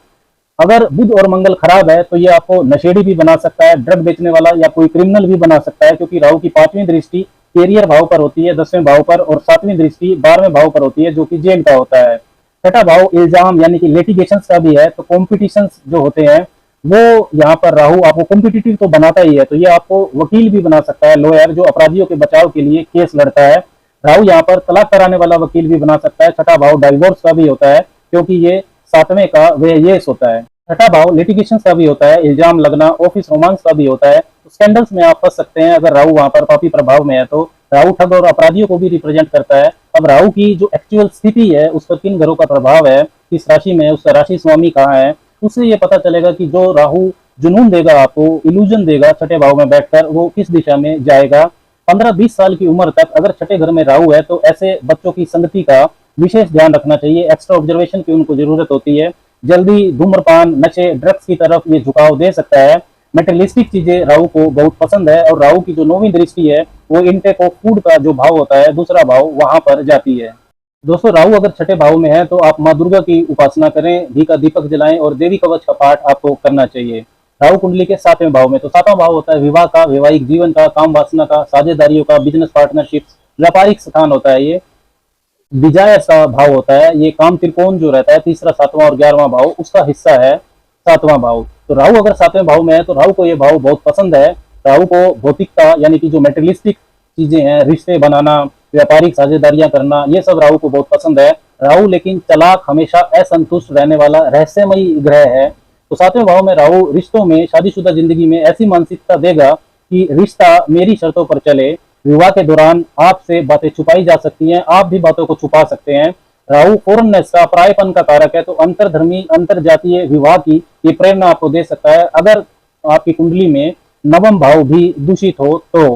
अगर बुध और मंगल खराब है तो ये आपको नशेड़ी भी बना सकता है, ड्रग बेचने वाला या कोई क्रिमिनल भी बना सकता है, क्योंकि राहु की 5वीं दृष्टि कैरियर भाव पर होती है, 10वें भाव पर, और 7वीं दृष्टि 12वें भाव पर होती है जो कि जेल का होता है। छठा भाव इल्जाम यानी कि लिटिगेशन का भी है, तो कॉम्पिटिशन जो होते हैं वो यहाँ पर राहु आपको कॉम्पिटिटिव तो बनाता ही है, तो ये आपको वकील भी बना सकता है, लॉयर जो अपराधियों के बचाव के लिए केस लड़ता है। राहु यहाँ पर तलाक कराने वाला वकील भी बना सकता है। छठा भाव डाइवोर्स का भी होता है, क्योंकि ये 7वें का व्ययेश होता है। छठा भाव लिटिगेशन का भी होता है, इल्जाम लगना, ऑफिस रोमांस का भी होता है। तो स्कैंडल्स में आप फंस सकते हैं अगर राहु वहां पर पापी प्रभाव में है। तो राहु ठग और अपराधियों को भी रिप्रेजेंट करता है। अब राहु की जो एक्चुअल स्थिति है उस पर किन घरों का प्रभाव है, किस राशि में, उसका राशि स्वामी कहाँ है, उससे ये पता चलेगा कि जो राहु जुनून देगा, आपको इल्यूजन देगा छठे भाव में बैठकर, वो किस दिशा में जाएगा। 15-20 साल की उम्र तक अगर छठे घर में राहु है तो ऐसे बच्चों की संगति का विशेष ध्यान रखना चाहिए। एक्स्ट्रा ऑब्जर्वेशन की उनको जरूरत होती है। जल्दी धूम्रपान, नशे, ड्रग्स की तरफ ये झुकाव दे सकता है। मेटेरियलिस्टिक चीजें राहु को बहुत पसंद है और राहु की जो 9वीं दृष्टि है वो इनटेक ऑफ फूड का जो भाव होता है, दूसरा भाव, वहां पर जाती है। दोस्तों, राहु अगर छठे भाव में है तो आप माँ दुर्गा की उपासना करें, घी का दीपक जलाएं और देवी कवच का पाठ आपको करना चाहिए। राहु कुंडली के 7वें भाव में, तो 7वां भाव होता है विवाह का, वैवाहिक जीवन का, काम वासना का, साझेदारियों का, बिजनेस पार्टनरशिप, व्यापारिक स्थान होता है। ये विजय सा भाव होता है। ये काम त्रिकोण जो रहता है, तीसरा, 7वां और 11वां भाव, उसका हिस्सा है 7वां भाव। तो राहु अगर 7वें भाव में है तो राहु को ये भाव बहुत पसंद है। राहु को भौतिकता यानी कि जो मेटेरियलिस्टिक चीजें हैं, रिश्ते बनाना, व्यापारिक साझेदारियां करना, ये सब राहु को बहुत पसंद है। राहु लेकिन चालाक, हमेशा असंतुष्ट रहने वाला रहस्यमयी ग्रह है। तो 7वें भाव में राहु रिश्तों में, शादीशुदा जिंदगी में ऐसी मानसिकता देगा कि रिश्ता मेरी शर्तों पर चले। विवाह के दौरान आपसे बातें छुपाई जा सकती हैं, आप भी बातों को छुपा सकते हैं। राहु फॉरेननेस का, परायपन का कारक है, तो अंतरधर्मी, अंतरजातीय विवाह की ये प्रेरणा आपको दे सकता है अगर आपकी कुंडली में 9वां भाव भी दूषित हो। तो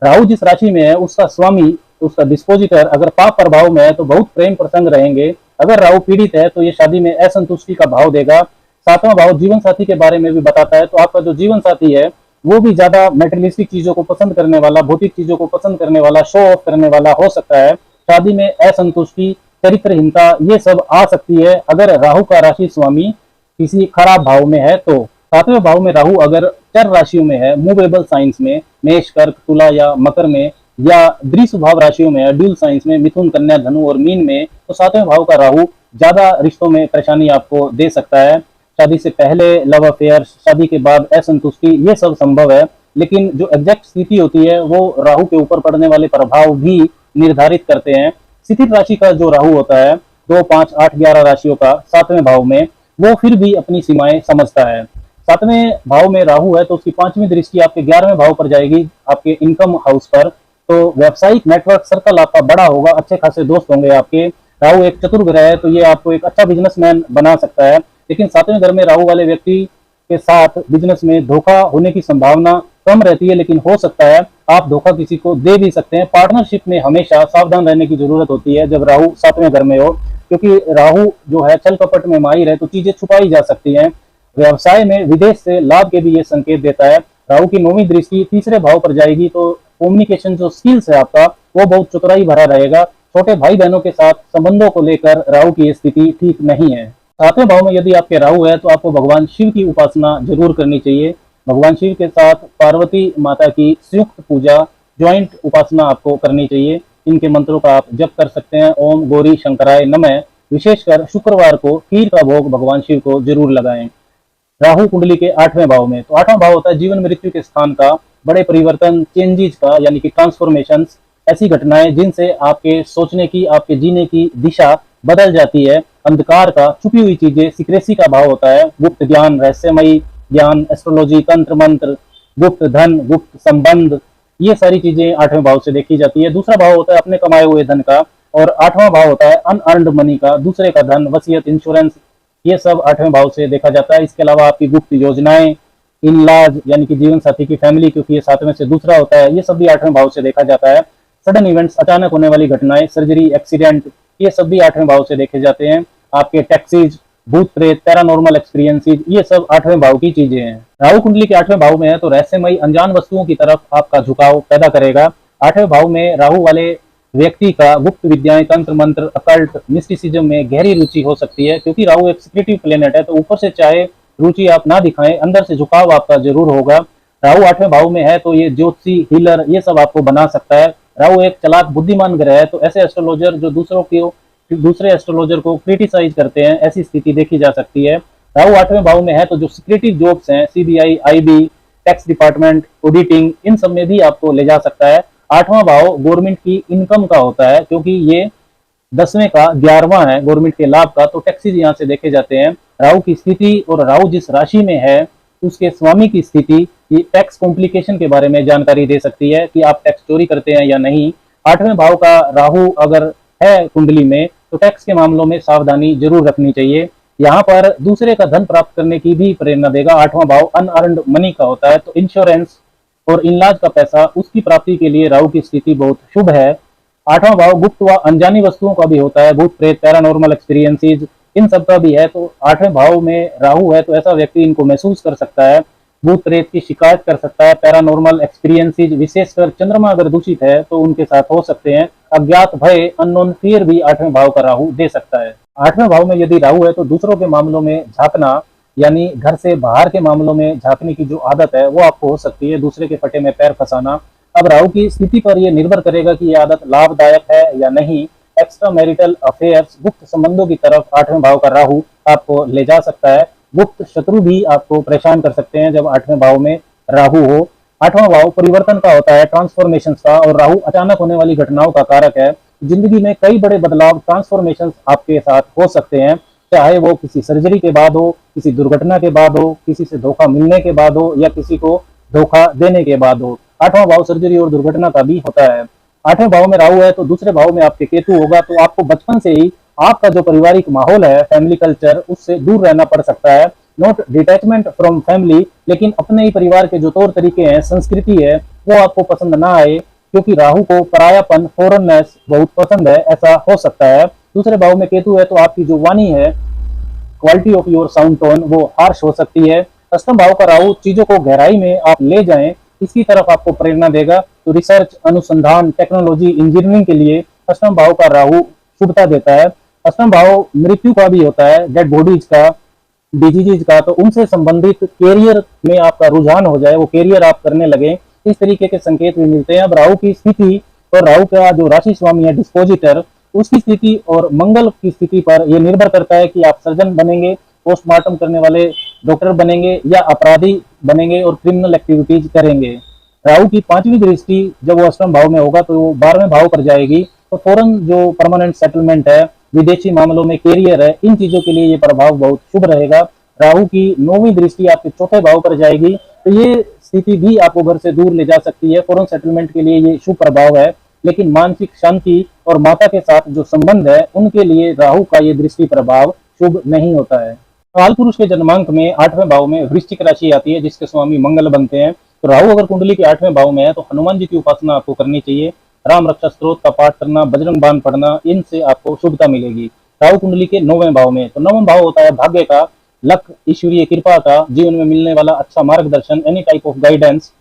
राहु जिस राशि में है उसका स्वामी, उसका डिस्पोजिटर अगर पाप प्रभाव में है तो बहुत प्रेम प्रसंग रहेंगे। अगर राहु पीड़ित है तो ये शादी में असंतुष्टि का भाव देगा। 7वां भाव जीवन साथी के बारे में भी बताता है, तो आपका जो जीवन साथी है वो भी ज्यादा मेटेरियलिस्टिक चीजों को पसंद करने वाला, भौतिक चीजों को पसंद करने वाला, शो ऑफ करने वाला हो सकता है। शादी में असंतुष्टि, चरित्रहीनता, ये सब आ सकती है अगर राहु का राशि स्वामी किसी खराब भाव में है। तो 7वें भाव में राहु अगर चर राशियों में है, मूवेबल साइंस में, मेष, कर्क, तुला या मकर में, या द्विस्वभाव राशियों में है, ड्यूल साइंस में, मिथुन, कन्या, धनु और मीन में, तो 7वें भाव का राहु ज्यादा रिश्तों में परेशानी आपको दे सकता है। शादी से पहले लव अफेयर, शादी के बाद असंतुष्टि, ये सब संभव है। लेकिन जो एग्जैक्ट स्थिति होती है वो राहु के ऊपर पड़ने वाले प्रभाव भी निर्धारित करते हैं। स्थिति राशि का जो राहु होता है 2, 5, 8, 11 राशियों का 7वें भाव में, वो फिर भी अपनी सीमाएं समझता है। 7वें भाव में राहु है तो उसकी 5वीं दृष्टि आपके 11वें भाव पर जाएगी, आपके इनकम हाउस पर। तो व्यावसायिक नेटवर्क सर्कल आपका बड़ा होगा, अच्छे खासे दोस्त होंगे आपके। राहु एक चतुर ग्रह है तो ये आपको एक अच्छा बिजनेसमैन बना सकता है। लेकिन 7वें घर में राहु वाले व्यक्ति के साथ बिजनेस में धोखा होने की संभावना कम रहती है, लेकिन हो सकता है आप धोखा किसी को दे भी सकते हैं। पार्टनरशिप में हमेशा सावधान रहने की जरूरत होती है जब राहु 7वें घर में हो, क्योंकि राहु जो है छल कपट में माहिर है तो चीजें छुपाई जा सकती हैं। व्यवसाय में विदेश से लाभ के भी ये संकेत देता है। राहु की 9वीं दृष्टि तीसरे भाव पर जाएगी तो कम्युनिकेशन जो स्किल्स है आपका वो बहुत चतुराई भरा रहेगा। छोटे भाई बहनों के साथ संबंधों को लेकर राहु की स्थिति ठीक नहीं है। 7वें भाव में यदि आपके राहु है तो आपको भगवान शिव की उपासना जरूर करनी चाहिए। भगवान शिव के साथ पार्वती माता की संयुक्त पूजा, ज्वाइंट उपासना आपको करनी चाहिए। इनके मंत्रों का आप जप कर सकते हैं। ओम गौरी शंकराय नमः। विशेषकर शुक्रवार को खीर का भोग भगवान शिव को जरूर लगाएं। राहु कुंडली के 8वें भाव में, तो 8वां भाव होता है जीवन मृत्यु के स्थान का, बड़े परिवर्तन, चेंजेस का, यानी कि ट्रांसफॉर्मेशंस, ऐसी घटनाएं जिनसे आपके सोचने की, आपके जीने की दिशा बदल जाती है। अंधकार का, छुपी हुई चीजें, सीक्रेसी का भाव होता है। गुप्त ज्ञान, रहस्यमयी ज्ञान, एस्ट्रोलॉजी, तंत्र मंत्र, गुप्त धन, गुप्त संबंध, ये सारी चीजें 8वें भाव से देखी जाती है। दूसरा भाव होता है अपने कमाए हुए धन का, और 8वां भाव होता है अनअर्न्ड मनी का, दूसरे का धन, वसीयत, इंश्योरेंस, ये सब 8वें भाव से देखा जाता है। इसके अलावा आपकी गुप्त योजनाएं, इन-लॉज यानी कि जीवन साथी की फैमिली, क्योंकि ये 7वें से दूसरा होता है, ये सब भी 8वें भाव से देखा जाता है। सडन इवेंट्स, अचानक होने वाली घटनाएं, सर्जरी, एक्सीडेंट, ये सब भी 8वें भाव से देखे जाते हैं। आपके टैक्सीज, भूत प्रेत, पैरानॉर्मल एक्सपीरियंसेस, ये सब 8वें भाव की चीजें हैं। राहु कुंडली के 8वें भाव में है तो रहस्यमयी अनजान वस्तुओं की तरफ आपका झुकाव पैदा करेगा। 8वें भाव में राहु वाले व्यक्ति का गुप्त विद्याएं, तंत्र मंत्र, अकल्ट, मिस्टिसिज्म में गहरी रुचि हो सकती है। क्योंकि राहु एक सिक्रेटिव प्लेनेट है तो ऊपर से चाहे रुचि आप ना दिखाएं, अंदर से झुकाव आपका जरूर होगा। राहु 8वें भाव में है तो ये ज्योतिषी, हीलर, ये सब आपको बना सकता है। राहु एक चालाक बुद्धिमान ग्रह है तो ऐसे एस्ट्रोलॉजर जो दूसरे एस्ट्रोलॉजर को क्रिटिसाइज करते हैं, ऐसी स्थिति देखी जा सकती है। राहु 8वें भाव में है तो जो सिक्रेटिव जॉब्स हैं, CBI, IB, tax department, auditing, इन सब में भी आपको ले जा सकता है। 8वां भाव गवर्नमेंट की इनकम का होता है, क्योंकि ये 10वें का 11वां है गवर्नमेंट के लाभ का, तो टैक्सेस यहाँ से देखे जाते हैं। राहु की स्थिति और राहु जिस राशि में है उसके स्वामी की स्थिति ये टैक्स कॉम्प्लिकेशन के बारे में जानकारी दे सकती है कि आप टैक्स चोरी करते हैं या नहीं। 8वें भाव का राहु अगर है कुंडली में तो टैक्स के मामलों में सावधानी जरूर रखनी चाहिए। यहाँ पर दूसरे का धन प्राप्त करने की भी प्रेरणा देगा। 8वां भाव अनअर्न्ड मनी का होता है तो इंश्योरेंस और इनलाज का पैसा, उसकी प्राप्ति के लिए राहु की स्थिति बहुत शुभ है। 8वां भाव गुप्त व अनजानी वस्तुओं का भी होता है, भूत प्रेत, पैरानॉर्मल एक्सपीरियंसेस, इन सब का भी है। तो 8वें भाव में राहु है तो ऐसा व्यक्ति इनको महसूस कर सकता है, भूत प्रेत की शिकायत कर सकता है, पैरानॉर्मल एक्सपीरियंसेस, विशेषकर चंद्रमा अगर दूषित है तो उनके साथ हो सकते हैं। अज्ञात भय, अननोन फियर भी 8वें भाव का राहु दे सकता है। 8वें भाव में यदि राहु है तो दूसरों के मामलों में झांकना, यानी घर से बाहर के मामलों में झांकने की जो आदत है वो आपको हो सकती है, दूसरे के फटे में पैर फंसाना। अब राहु की स्थिति पर यह निर्भर करेगा कि यह आदत लाभदायक है या नहीं। एक्स्ट्रा मैरिटल अफेयर्स, गुप्त संबंधों की तरफ 8वें भाव का राहु आपको ले जा सकता है। गुप्त शत्रु भी आपको परेशान कर सकते हैं जब 8वें भाव में राहु हो। 8वां भाव परिवर्तन का होता है, ट्रांसफॉर्मेशन का, और राहु अचानक होने वाली घटनाओं का कारक है। जिंदगी में कई बड़े बदलाव, ट्रांसफॉर्मेशन आपके साथ हो सकते हैं, चाहे वो किसी सर्जरी के बाद हो, किसी दुर्घटना के बाद हो, किसी से धोखा मिलने के बाद हो, या किसी को धोखा देने के बाद हो। 8वां भाव सर्जरी और दुर्घटना का भी होता है। 8वें भाव में राहु है तो दूसरे भाव में आपके केतु होगा, तो आपको बचपन से ही आपका जो पारिवारिक माहौल है, फैमिली कल्चर, उससे दूर रहना पड़ सकता है। नॉट डिटैचमेंट फ्रॉम फैमिली, लेकिन अपने ही परिवार के जो तौर तरीके हैं, संस्कृति है, वो आपको पसंद ना आए, क्योंकि राहु को परायापन, फॉरेननेस बहुत पसंद है, ऐसा हो सकता है। दूसरे भाव में केतु है तो आपकी जो वाणी है, quality of your sound tone, वो हार्श हो सकती है। अष्टम भाव का राहु चीजों को गहराई में आप ले जाएं, इसकी तरफ आपको प्रेरणा देगा। तो रिसर्च, अनुसंधान, टेक्नोलॉजी, इंजीनियरिंग के लिए अष्टम भाव का राहु शुभता देता है। अष्टम भाव मृत्यु का भी होता है, डेड बॉडीज का, डिजीज का, तो उनसे संबंधित कैरियर में आपका रुझान हो जाए, वो कैरियर आप करने लगे, इस तरीके के संकेत भी मिलते हैं। अब राहु की स्थिति और राहु का जो राशि स्वामी है डिस्पोजिटर, उसकी स्थिति और मंगल की स्थिति पर यह निर्भर करता है कि आप सर्जन बनेंगे, पोस्टमार्टम करने वाले डॉक्टर बनेंगे या अपराधी बनेंगे और क्रिमिनल एक्टिविटीज करेंगे। राहु की 5वीं दृष्टि जब वो अष्टम भाव में होगा तो वो 12वें भाव पर जाएगी, तो फौरन जो परमानेंट सेटलमेंट है, विदेशी मामलों में कैरियर है, इन चीजों के लिए ये प्रभाव बहुत शुभ रहेगा। राहु की 9वीं दृष्टि आपके चौथे भाव पर जाएगी, तो ये स्थिति भी आपको घर से दूर ले जा सकती है। फौरन सेटलमेंट के लिए ये शुभ प्रभाव है, लेकिन मानसिक शांति और माता के साथ जो संबंध है उनके लिए राहु का ये दृष्टि प्रभाव शुभ नहीं होता है। काल पुरुष के जन्मांक में 8वें भाव में वृश्चिक राशि आती है, जिसके स्वामी मंगल बनते हैं। तो राहु अगर कुंडली के 8वें भाव में है तो हनुमान जी की उपासना आपको करनी चाहिए। राम रक्षा स्तोत्र का पाठ करना, बजरंग बाण पढ़ना, इनसे आपको शुभता मिलेगी। राहु कुंडली के 9वें भाव में, तो 9वां भाव होता है भाग्य का, लक, ईश्वरीय कृपा का, जीवन में मिलने वाला अच्छा मार्गदर्शन, एनी टाइप ऑफ गाइडेंस,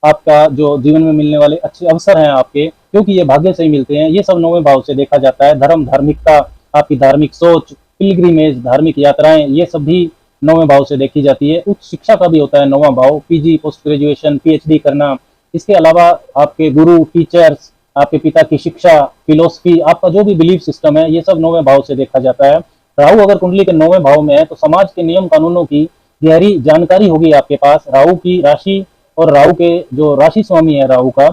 आपका जो जीवन में मिलने वाले अच्छे अवसर हैं आपके, क्योंकि ये भाग्य से ही मिलते हैं, ये सब 9वें भाव से देखा जाता है। धर्म, धार्मिकता, आपकी धार्मिक सोच, पिलग्रिमेज, धार्मिक यात्राएं, ये सब भी 9वें भाव से देखी जाती है। उच्च शिक्षा का भी होता है 9वां भाव, पीजी, पोस्ट ग्रेजुएशन, पीएचडी करना। इसके अलावा आपके गुरु, टीचर्स, आपके पिता की शिक्षा, फिलोसफी, आपका जो भी बिलीफ सिस्टम है, ये सब 9वें भाव से देखा जाता है। राहु अगर कुंडली के 9वें भाव में है तो समाज के नियम कानूनों की गहरी जानकारी होगी आपके पास। राहु की राशि और राहु के जो राशि स्वामी है राहु का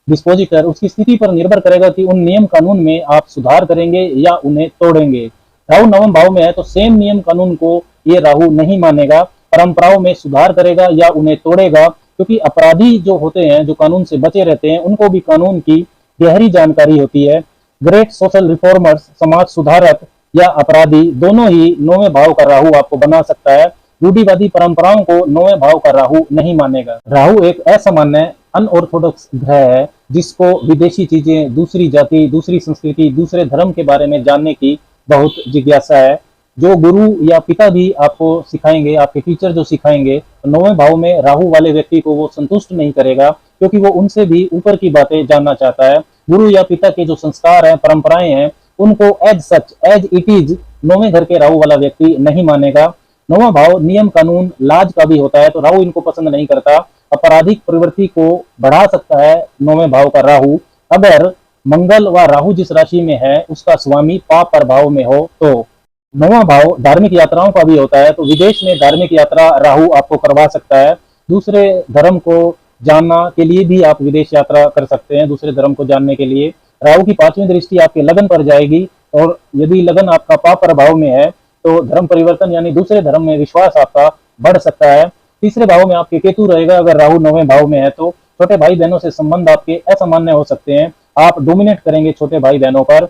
डिस्पोजिटर, उसकी स्थिति पर निर्भर करेगा कि उन नियम कानून में आप सुधार करेंगे या उन्हें तोड़ेंगे। राहु 9वें भाव में है तो सेम नियम कानून को ये राहु नहीं मानेगा, परंपराओं में सुधार करेगा या उन्हें तोड़ेगा, क्योंकि अपराधी जो होते हैं, जो कानून से बचे रहते हैं, उनको भी कानून की गहरी जानकारी होती है। ग्रेट सोशल रिफॉर्मर्स, समाज सुधारक या अपराधी, दोनों ही 9वें भाव का राहु आपको बना सकता है। रूढ़िवादी परंपराओं को 9वें भाव का राहु नहीं मानेगा। राहु एक असामान्य अनऑर्थोडॉक्स ग्रह है, जिसको विदेशी चीजें, दूसरी जाति, दूसरी संस्कृति, दूसरे धर्म के बारे में जानने की बहुत जिज्ञासा है। जो गुरु या पिता भी आपको सिखाएंगे, आपके टीचर जो सिखाएंगे, तो 9वें भाव में राहु वाले व्यक्ति को वो संतुष्ट नहीं करेगा, क्योंकि वो उनसे भी ऊपर की बातें जानना चाहता है। गुरु या पिता के जो संस्कार हैं, परंपराएं हैं, उनको as such, as it is 9वें घर के राहु वाला व्यक्ति नहीं मानेगा। 9वां भाव नियम कानून, लाज का भी होता है, तो राहु इनको पसंद नहीं करता। आपराधिक प्रवृत्ति को बढ़ा सकता है 9वें भाव का राहु। अगर मंगल व राहु जिस राशि में है उसका स्वामी पाप प्रभाव में हो तो। 9वां भाव धार्मिक यात्राओं का भी होता है, तो विदेश में धार्मिक यात्रा राहु आपको करवा सकता है। दूसरे धर्म को जानना के लिए भी आप विदेश यात्रा कर सकते हैं, दूसरे धर्म को जानने के लिए। राहु की 5वीं दृष्टि आपके लगन पर जाएगी, और यदि लगन आपका पाप प्रभाव में है तो धर्म परिवर्तन यानी दूसरे धर्म में विश्वास आपका बढ़ सकता है। तीसरे भाव में आपके केतु रहेगा, अगर राहु 9वें भाव में है तो छोटे भाई बहनों से संबंध आपके असामान्य हो सकते हैं, आप डोमिनेट करेंगे छोटे भाई बहनों पर।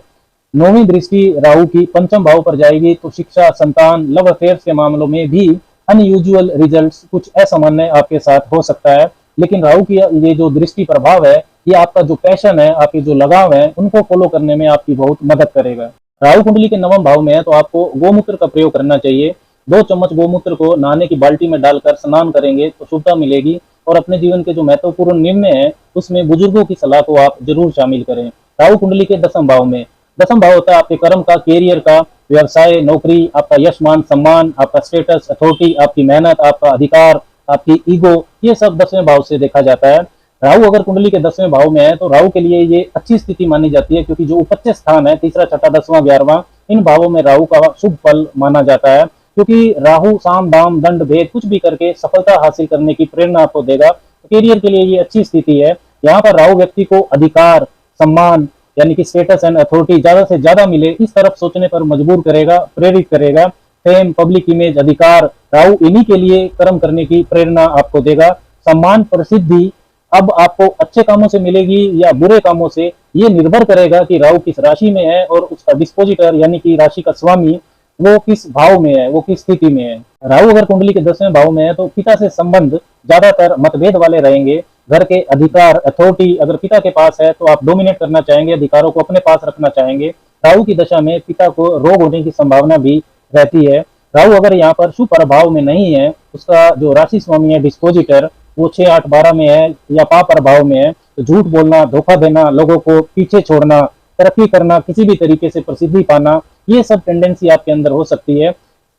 9वीं दृष्टि राहु की 5म भाव पर जाएगी, तो शिक्षा, संतान, लव अफेयर्स के मामलों में भी अनयूजुअल रिजल्ट्स, कुछ असामान्य आपके साथ हो सकता है। लेकिन राहु की ये जो दृष्टि प्रभाव है, ये आपका जो पैशन है, आपके जो लगाव है, उनको फॉलो करने में आपकी बहुत मदद करेगा। राहु कुंडली के 9वें भाव में है तो आपको गोमूत्र का प्रयोग करना चाहिए। 2 चम्मच गोमूत्र को नहाने की बाल्टी में डालकर स्नान करेंगे तो शुभता मिलेगी। और अपने जीवन के जो महत्वपूर्ण निर्णय है उसमें बुजुर्गों की सलाह को आप जरूर शामिल करें। राहु कुंडली के 10वें भाव में, 10वां भाव होता है आपके कर्म का, कैरियर का, व्यवसाय, नौकरी, आपका यश मान सम्मान, आपका स्टेटस, अथॉरिटी, आपकी मेहनत, आपका अधिकार, आपकी ईगो, ये सब 10वें भाव से देखा जाता है। राहु अगर कुंडली के 10वें भाव में है तो राहु के लिए ये अच्छी स्थिति मानी जाती है, क्योंकि जो उपच्य स्थान है, तीसरा, छठा, 10वां, 11वां, इन भावों में राहु का शुभ फल माना जाता है। क्योंकि राहु साम दाम दंड भेद कुछ भी करके सफलता हासिल करने की प्रेरणा आपको देगा। करियर के लिए ये अच्छी स्थिति है। यहाँ पर राहु व्यक्ति को अधिकार, सम्मान यानी कि स्टेटस एंड अथॉरिटी ज्यादा से ज्यादा मिले, इस तरफ सोचने पर मजबूर करेगा, प्रेरित करेगा। फेम, पब्लिक इमेज, अधिकार, राहु इन्हीं के लिए कर्म करने की प्रेरणा आपको देगा। सम्मान, प्रसिद्धि अब आपको अच्छे कामों से मिलेगी या बुरे कामों से, ये निर्भर करेगा कि राहु किस राशि में है और उसका डिस्पोजिटर यानी कि राशि का स्वामी वो किस भाव में है, वो किस स्थिति में है। राहु अगर कुंडली के 10वें भाव में है तो पिता से संबंध ज्यादातर मतभेद वाले रहेंगे। घर के अधिकार, अथॉरिटी अगर पिता के पास है तो आप डोमिनेट करना चाहेंगे, अधिकारों को अपने पास रखना चाहेंगे। राहु की दशा में पिता को रोग होने की संभावना भी रहती है। राहु अगर यहाँ पर शुभ प्रभाव में नहीं है, उसका जो राशि स्वामी है डिस्पोजिटर वो 6, 8, 12 में है या पाप प्रभाव में है, तो झूठ बोलना, धोखा देना, लोगों को पीछे छोड़ना, तरक्की करना, किसी भी तरीके से प्रसिद्धि पाना, ये सब टेंडेंसी आपके अंदर हो सकती है।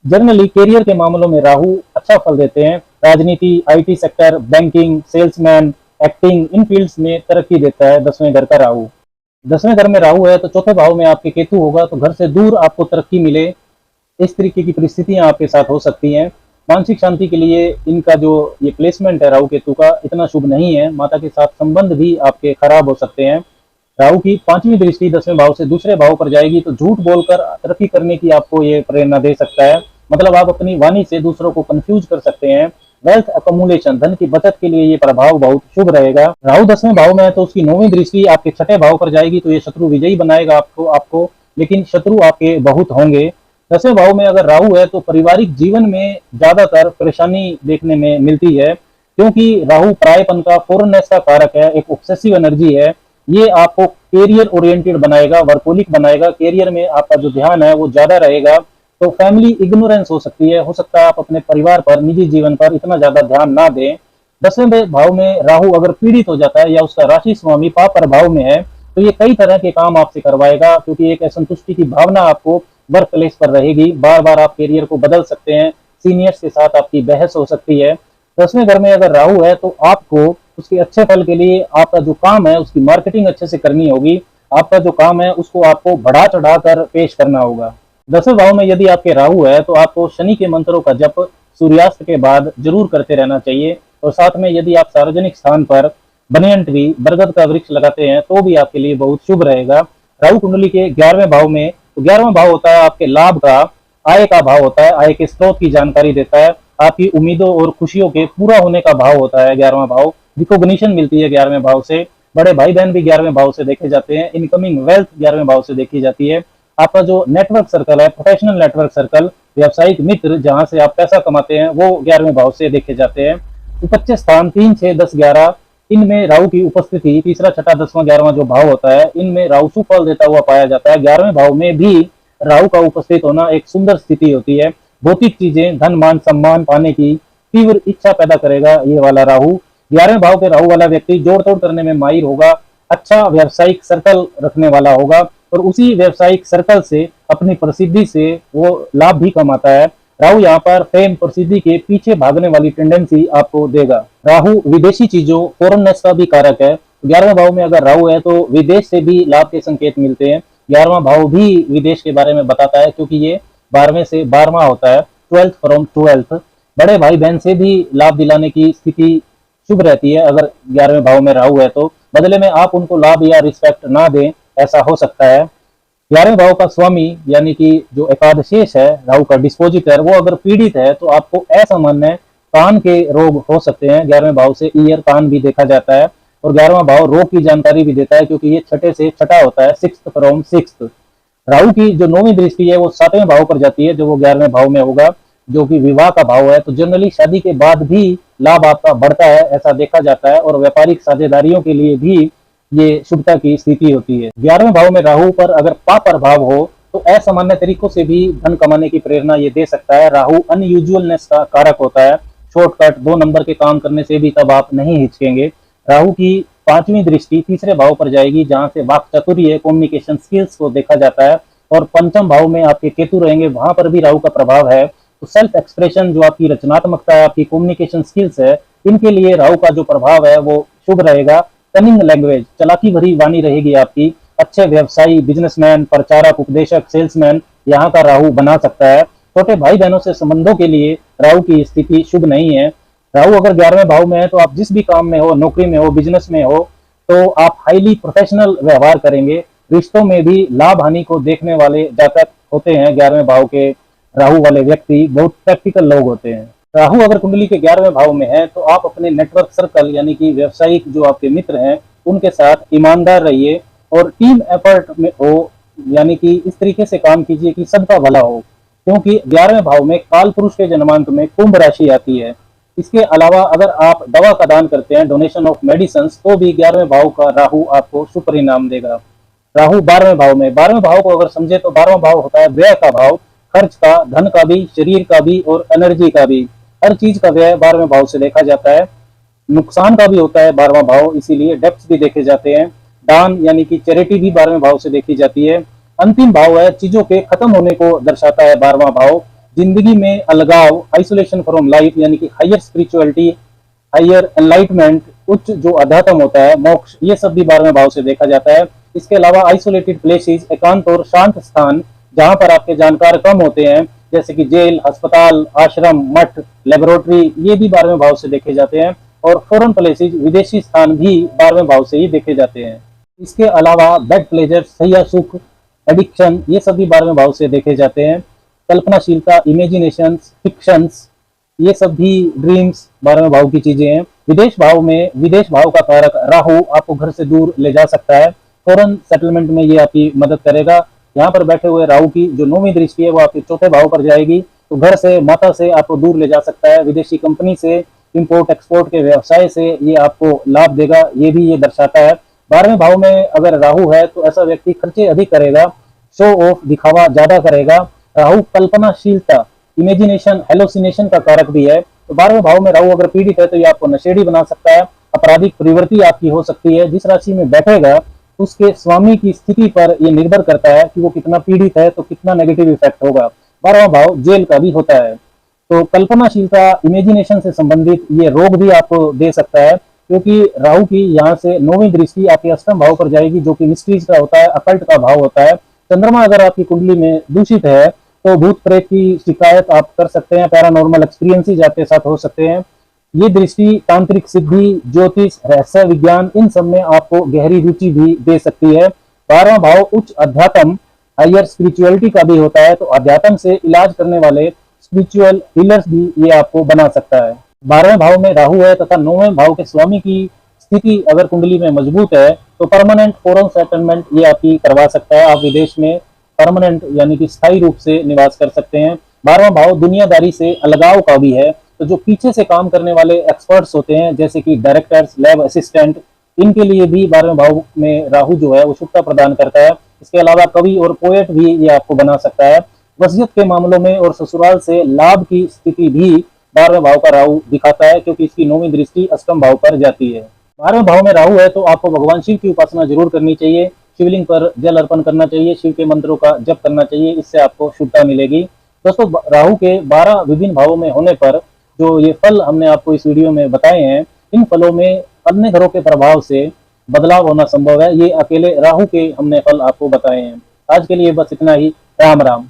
जनरली कैरियर के मामलों में राहु अच्छा फल देते हैं। राजनीति, IT sector, banking, salesman, acting, in fields में तरक्की देता है 10वें घर का राहु। 10वें घर में राहु है तो चौथे भाव में आपके केतु होगा, तो घर से दूर आपको तरक्की मिले, इस तरीके की परिस्थितियां आपके साथ हो सकती हैं। मानसिक शांति के लिए इनका जो ये प्लेसमेंट है राहु केतु का इतना शुभ नहीं है। माता के साथ संबंध भी आपके खराब हो सकते हैं। राहु की 5वीं दृष्टि 10वें भाव से दूसरे भाव पर जाएगी तो झूठ बोलकर तरक्की करने की आपको ये प्रेरणा दे सकता है। मतलब आप अपनी वाणी से दूसरों को कंफ्यूज कर सकते हैं। वेल्थ अकोमुलेशन, धन की बचत के लिए ये प्रभाव बहुत शुभ रहेगा। राहु 10वें भाव में है तो उसकी 9वीं दृष्टि आपके 6ठे भाव पर जाएगी तो ये शत्रु विजयी बनाएगा आपको, लेकिन शत्रु आपके बहुत होंगे। 10वें भाव में अगर राहु है तो पारिवारिक जीवन में ज्यादातर परेशानी देखने में मिलती है, क्योंकि राहु प्रायपन का, फॉरेननेस का कारक है, एक ऑब्सेसिव एनर्जी है। ये आपको कैरियर ओरिएंटेड बनाएगा, वर्कोलिक बनाएगा। कैरियर में आपका जो ध्यान है वो ज्यादा रहेगा। तो फैमिली इग्नोरेंस हो सकती है, हो सकता है आप अपने परिवार पर, निजी जीवन पर इतना ज्यादा ध्यान ना दें। 10वें भाव में राहु अगर पीड़ित हो जाता है या उसका राशि स्वामी पाप प्रभाव में है तो ये कई तरह के काम आपसे करवाएगा, क्योंकि एक असंतुष्टि की भावना आपको वर्क प्लेस पर रहेगी। बार बार आप कैरियर को बदल सकते हैं, सीनियर्स के साथ आपकी बहस हो सकती है। 10वें घर में अगर राहु है तो आपको उसके अच्छे फल के लिए आपका जो काम है उसकी मार्केटिंग अच्छे से करनी होगी। आपका जो काम है उसको आपको बढ़ा चढ़ा कर पेश करना होगा। 10वें भाव में यदि आपके राहु है तो आपको शनि के मंत्रों का जप सूर्यास्त के बाद जरूर करते रहना चाहिए। और साथ में यदि आप सार्वजनिक स्थान पर बनियन ट्री, बरगद का वृक्ष लगाते हैं तो भी आपके लिए बहुत शुभ रहेगा। राहु कुंडली के 11वें भाव में, तो 11वां भाव होता है आपके लाभ का, आय का भाव होता है, आय के स्रोत की जानकारी देता है, आपकी उम्मीदों और खुशियों के पूरा होने का भाव होता है 11वां भाव। रिकॉग्निशन मिलती है 11वें भाव से। बड़े भाई बहन भी 11वें भाव से देखे जाते हैं। इनकमिंग वेल्थ 11वें भाव से देखी जाती है। आपका जो नेटवर्क सर्कल है, प्रोफेशनल नेटवर्क सर्कल, व्यावसायिक मित्र जहां से आप पैसा कमाते हैं, वो 11वें भाव से देखे जाते हैं। उपच्य स्थान 3, 6, 10, 11, इनमें राहु की उपस्थिति, तीसरा, छठा, 10वां, 11वां जो भाव होता है, इनमें राहु सुफल देता हुआ पाया जाता है। 11वें भाव में भी राहु का उपस्थित होना एक सुंदर स्थिति होती है। भौतिक चीजें, धन मान सम्मान पाने की तीव्र इच्छा पैदा करेगा ये वाला राहु। 11वें भाव के राहु वाला व्यक्ति जोड़ तोड़ करने में माहिर होगा, अच्छा व्यावसायिक सर्कल रखने वाला होगा और उसी व्यावसायिक सर्कल से, अपनी प्रसिद्धि से वो लाभ भी कमाता है। राहु यहाँ पर फेम, प्रसिद्धि के पीछे भागने वाली टेंडेंसी आपको देगा। राहु विदेशी चीजों, फॉरेननेस का भी कारक है। 11वें भाव में अगर राहु है तो विदेश से भी लाभ के संकेत मिलते हैं। 11वां भाव भी विदेश के बारे में बताता है, क्योंकि ये 12वें से 12वां होता है, 12th फ्रॉम 12th। बड़े भाई बहन से भी लाभ दिलाने की स्थिति शुभ रहती है अगर 11वें भाव में राहु है तो। बदले में आप उनको लाभ या रिस्पेक्ट ना दें, ऐसा हो सकता है। 11वें भाव का स्वामी यानी कि जो एकादशेष है, राहु का डिस्पोजिटर, वो अगर पीड़ित है तो आपको असामान्य कान के रोग हो सकते हैं। 11वें भाव से ईयर, कान भी देखा जाता है। और 11वां भाव रोग की जानकारी भी देता है, क्योंकि ये छठे से छठा होता है, 6th फ्रॉम 6th। राहु की जो 9वीं दृष्टि है वो 7वें भाव पर जाती है, जो वो 11वें भाव में होगा, जो कि विवाह का भाव है। तो जनरली शादी के बाद भी लाभ आपका बढ़ता है, ऐसा देखा जाता है। और व्यापारिक साझेदारियों के लिए भी ये शुभता की स्थिति होती है। 11वें भाव में राहु पर अगर पाप प्रभाव हो तो असामान्य तरीकों से भी धन कमाने की प्रेरणा ये दे सकता है। राहु अनयूजुअलनेस का कारक होता है। शॉर्टकट, 2 नंबर के काम करने से भी तब आप नहीं हिचकेंगे। राहु की 5वीं दृष्टि तीसरे भाव पर जाएगी, जहां से वाक चातुर्य, कम्युनिकेशन स्किल्स को देखा जाता है। और पंचम भाव में आपके केतु रहेंगे, वहां पर भी राहु का प्रभाव है। तो सेल्फ एक्सप्रेशन, जो आपकी रचनात्मकता है, आपकी कम्युनिकेशन स्किल्स है, इनके लिए राहु का जो प्रभाव है वो शुभ रहेगा। कनिंग लैंग्वेज, चालाकी भरी वाणी रहेगी आपकी। अच्छे व्यवसायी, बिजनेसमैन, प्रचारक, उपदेशक, सेल्समैन यहाँ का राहु बना सकता है। छोटे भाई बहनों से संबंधों के लिए राहु की स्थिति शुभ नहीं है। राहु अगर 11वें भाव में है तो आप जिस भी काम में हो, नौकरी में हो, बिजनेस में हो, तो आप हाईली प्रोफेशनल व्यवहार करेंगे। रिश्तों में भी लाभ हानि को देखने वाले जातक होते हैं 11वें भाव के राहु वाले व्यक्ति, बहुत प्रैक्टिकल लोग होते हैं। राहु अगर कुंडली के 11वें भाव में है तो आप अपने नेटवर्क सर्कल यानी कि व्यावसायिक जो आपके मित्र हैं उनके साथ ईमानदार रहिए और टीम एफर्ट में हो, यानी कि इस तरीके से काम कीजिए कि सबका भला हो। क्योंकि 11वें भाव में काल पुरुष के जन्मांक में कुंभ राशि आती है। इसके अलावा अगर आप दवा का दान करते हैं, डोनेशन ऑफ मेडिसिन, तो भी 11वें भाव का राहु आपको शुभ परिणाम देगा। राहु 12वें भाव में, 12वें भाव को अगर समझे तो 12वां भाव होता है व्यय का भाव, खर्च का, धन का भी, शरीर का भी और एनर्जी का भी। हर चीज का व्यय 12वें भाव से देखा जाता है। नुकसान का भी होता है 12वां भाव, इसीलिए डेप्स भी देखे जाते हैं। दान यानी कि चैरिटी भी 12वें भाव से देखी जाती है। अंतिम भाव है चीजों के खत्म होने को दर्शाता है 12वां भाव। जिंदगी में अलगाव, आइसोलेशन फ्रॉम लाइफ, यानी कि हायर स्पिरिचुअलिटी, हायर एनलाइटमेंट, उच्च जो अध्यात्म होता है, मोक्ष, ये सब भी 12वें भाव से देखा जाता है। इसके अलावा आइसोलेटेड प्लेसेस, एकांत और शांत स्थान जहां पर आपके जानकार कम होते हैं, जैसे कि जेल, अस्पताल, आश्रम, मठ, लेबोरेटरी, ये भी 12वें भाव से देखे जाते हैं। और फॉरेन प्लेसेस, विदेशी स्थान भी 12वें भाव से ही देखे जाते हैं। इसके अलावा बेड प्लेजर, सैया सुख, एडिक्शन, ये सभी 12वें भाव से देखे जाते हैं। कल्पनाशीलता, इमेजिनेशन, फिक्शंस, ये सब भी ड्रीम्स 12वें भाव की चीजें हैं। विदेश भाव का कारक राहु आपको घर से दूर ले जा सकता है। फॉरेन सेटलमेंट में ये आपकी मदद करेगा। यहाँ पर बैठे हुए राहु की जो 9वीं दृष्टि है वो आपके चौथे भाव पर जाएगी, तो घर से, माता से आपको दूर ले जा सकता है। विदेशी कंपनी से, इंपोर्ट एक्सपोर्ट के व्यवसाय से ये आपको लाभ देगा, ये भी ये दर्शाता है। 12वें भाव में अगर राहु है तो ऐसा व्यक्ति खर्चे अधिक करेगा, शो ऑफ, दिखावा ज्यादा करेगा। राहु कल्पनाशीलता, इमेजिनेशन, हेलोसिनेशन का कारक भी है। तो 12वें भाव में राहु अगर पीड़ित है तो ये आपको नशेड़ी बना सकता है, आपराधिक प्रवृत्ति आपकी हो सकती है। जिस राशि में बैठेगा उसके स्वामी की स्थिति पर यह निर्भर करता है कि वो कितना पीड़ित है, तो कितना नेगेटिव इफेक्ट होगा। 12वां भाव जेल का भी होता है, तो कल्पनाशीलता, इमेजिनेशन से संबंधित ये रोग भी आपको दे सकता है, क्योंकि राहु की यहाँ से 9वीं दृष्टि आपके अष्टम भाव पर जाएगी, जो कि मिस्ट्रीज का होता है, अकल्ट का भाव होता है। चंद्रमा अगर आपकी कुंडली में दूषित है तो भूत प्रेत की शिकायत आप कर सकते हैं, पैरानॉर्मल एक्सपीरियंसेस आपके साथ हो सकते हैं। ये दृष्टि तांत्रिक सिद्धि, ज्योतिष, रहस्य विज्ञान, इन सब में आपको गहरी रुचि भी दे सकती है। 12वां भाव उच्च अध्यात्म, हायर स्पिरिचुअलिटी का भी होता है, तो अध्यात्म से इलाज करने वाले स्पिरिचुअल हीलर्स भी ये आपको बना सकता है। 12वें भाव में राहु है तथा 9वें भाव के स्वामी की स्थिति अगर कुंडली में मजबूत है तो परमानेंट फॉरेन सेटलमेंट ये आपकी करवा सकता है। आप विदेश में परमानेंट यानी कि स्थायी रूप से निवास कर सकते हैं। 12वां भाव दुनियादारी से अलगाव का भी है, तो जो पीछे से काम करने वाले एक्सपर्ट्स होते हैं जैसे कि डायरेक्टर्स, लैब असिस्टेंट, इनके लिए भी 12वें भाव में राहु जो है वो शुभता प्रदान करता है। इसके अलावा कवि और पोएट भी ये आपको बना सकता है। वसीयत के मामलों में और ससुराल से लाभ की स्थिति भी 12वें भाव का राहु दिखाता है, क्योंकि इसकी 9वीं दृष्टि अष्टम भाव पर जाती है। 12वें भाव में राहु है तो आपको भगवान शिव की उपासना जरूर करनी चाहिए, शिवलिंग पर जल अर्पण करना चाहिए, शिव के मंत्रों का जप करना चाहिए, इससे आपको शुभता मिलेगी। दोस्तों, राहु के 12 विभिन्न भावों में होने पर जो ये फल हमने आपको इस वीडियो में बताए हैं, इन फलों में अन्य ग्रहों के प्रभाव से बदलाव होना संभव है। ये अकेले राहु के हमने फल आपको बताए हैं। आज के लिए बस इतना ही। राम राम।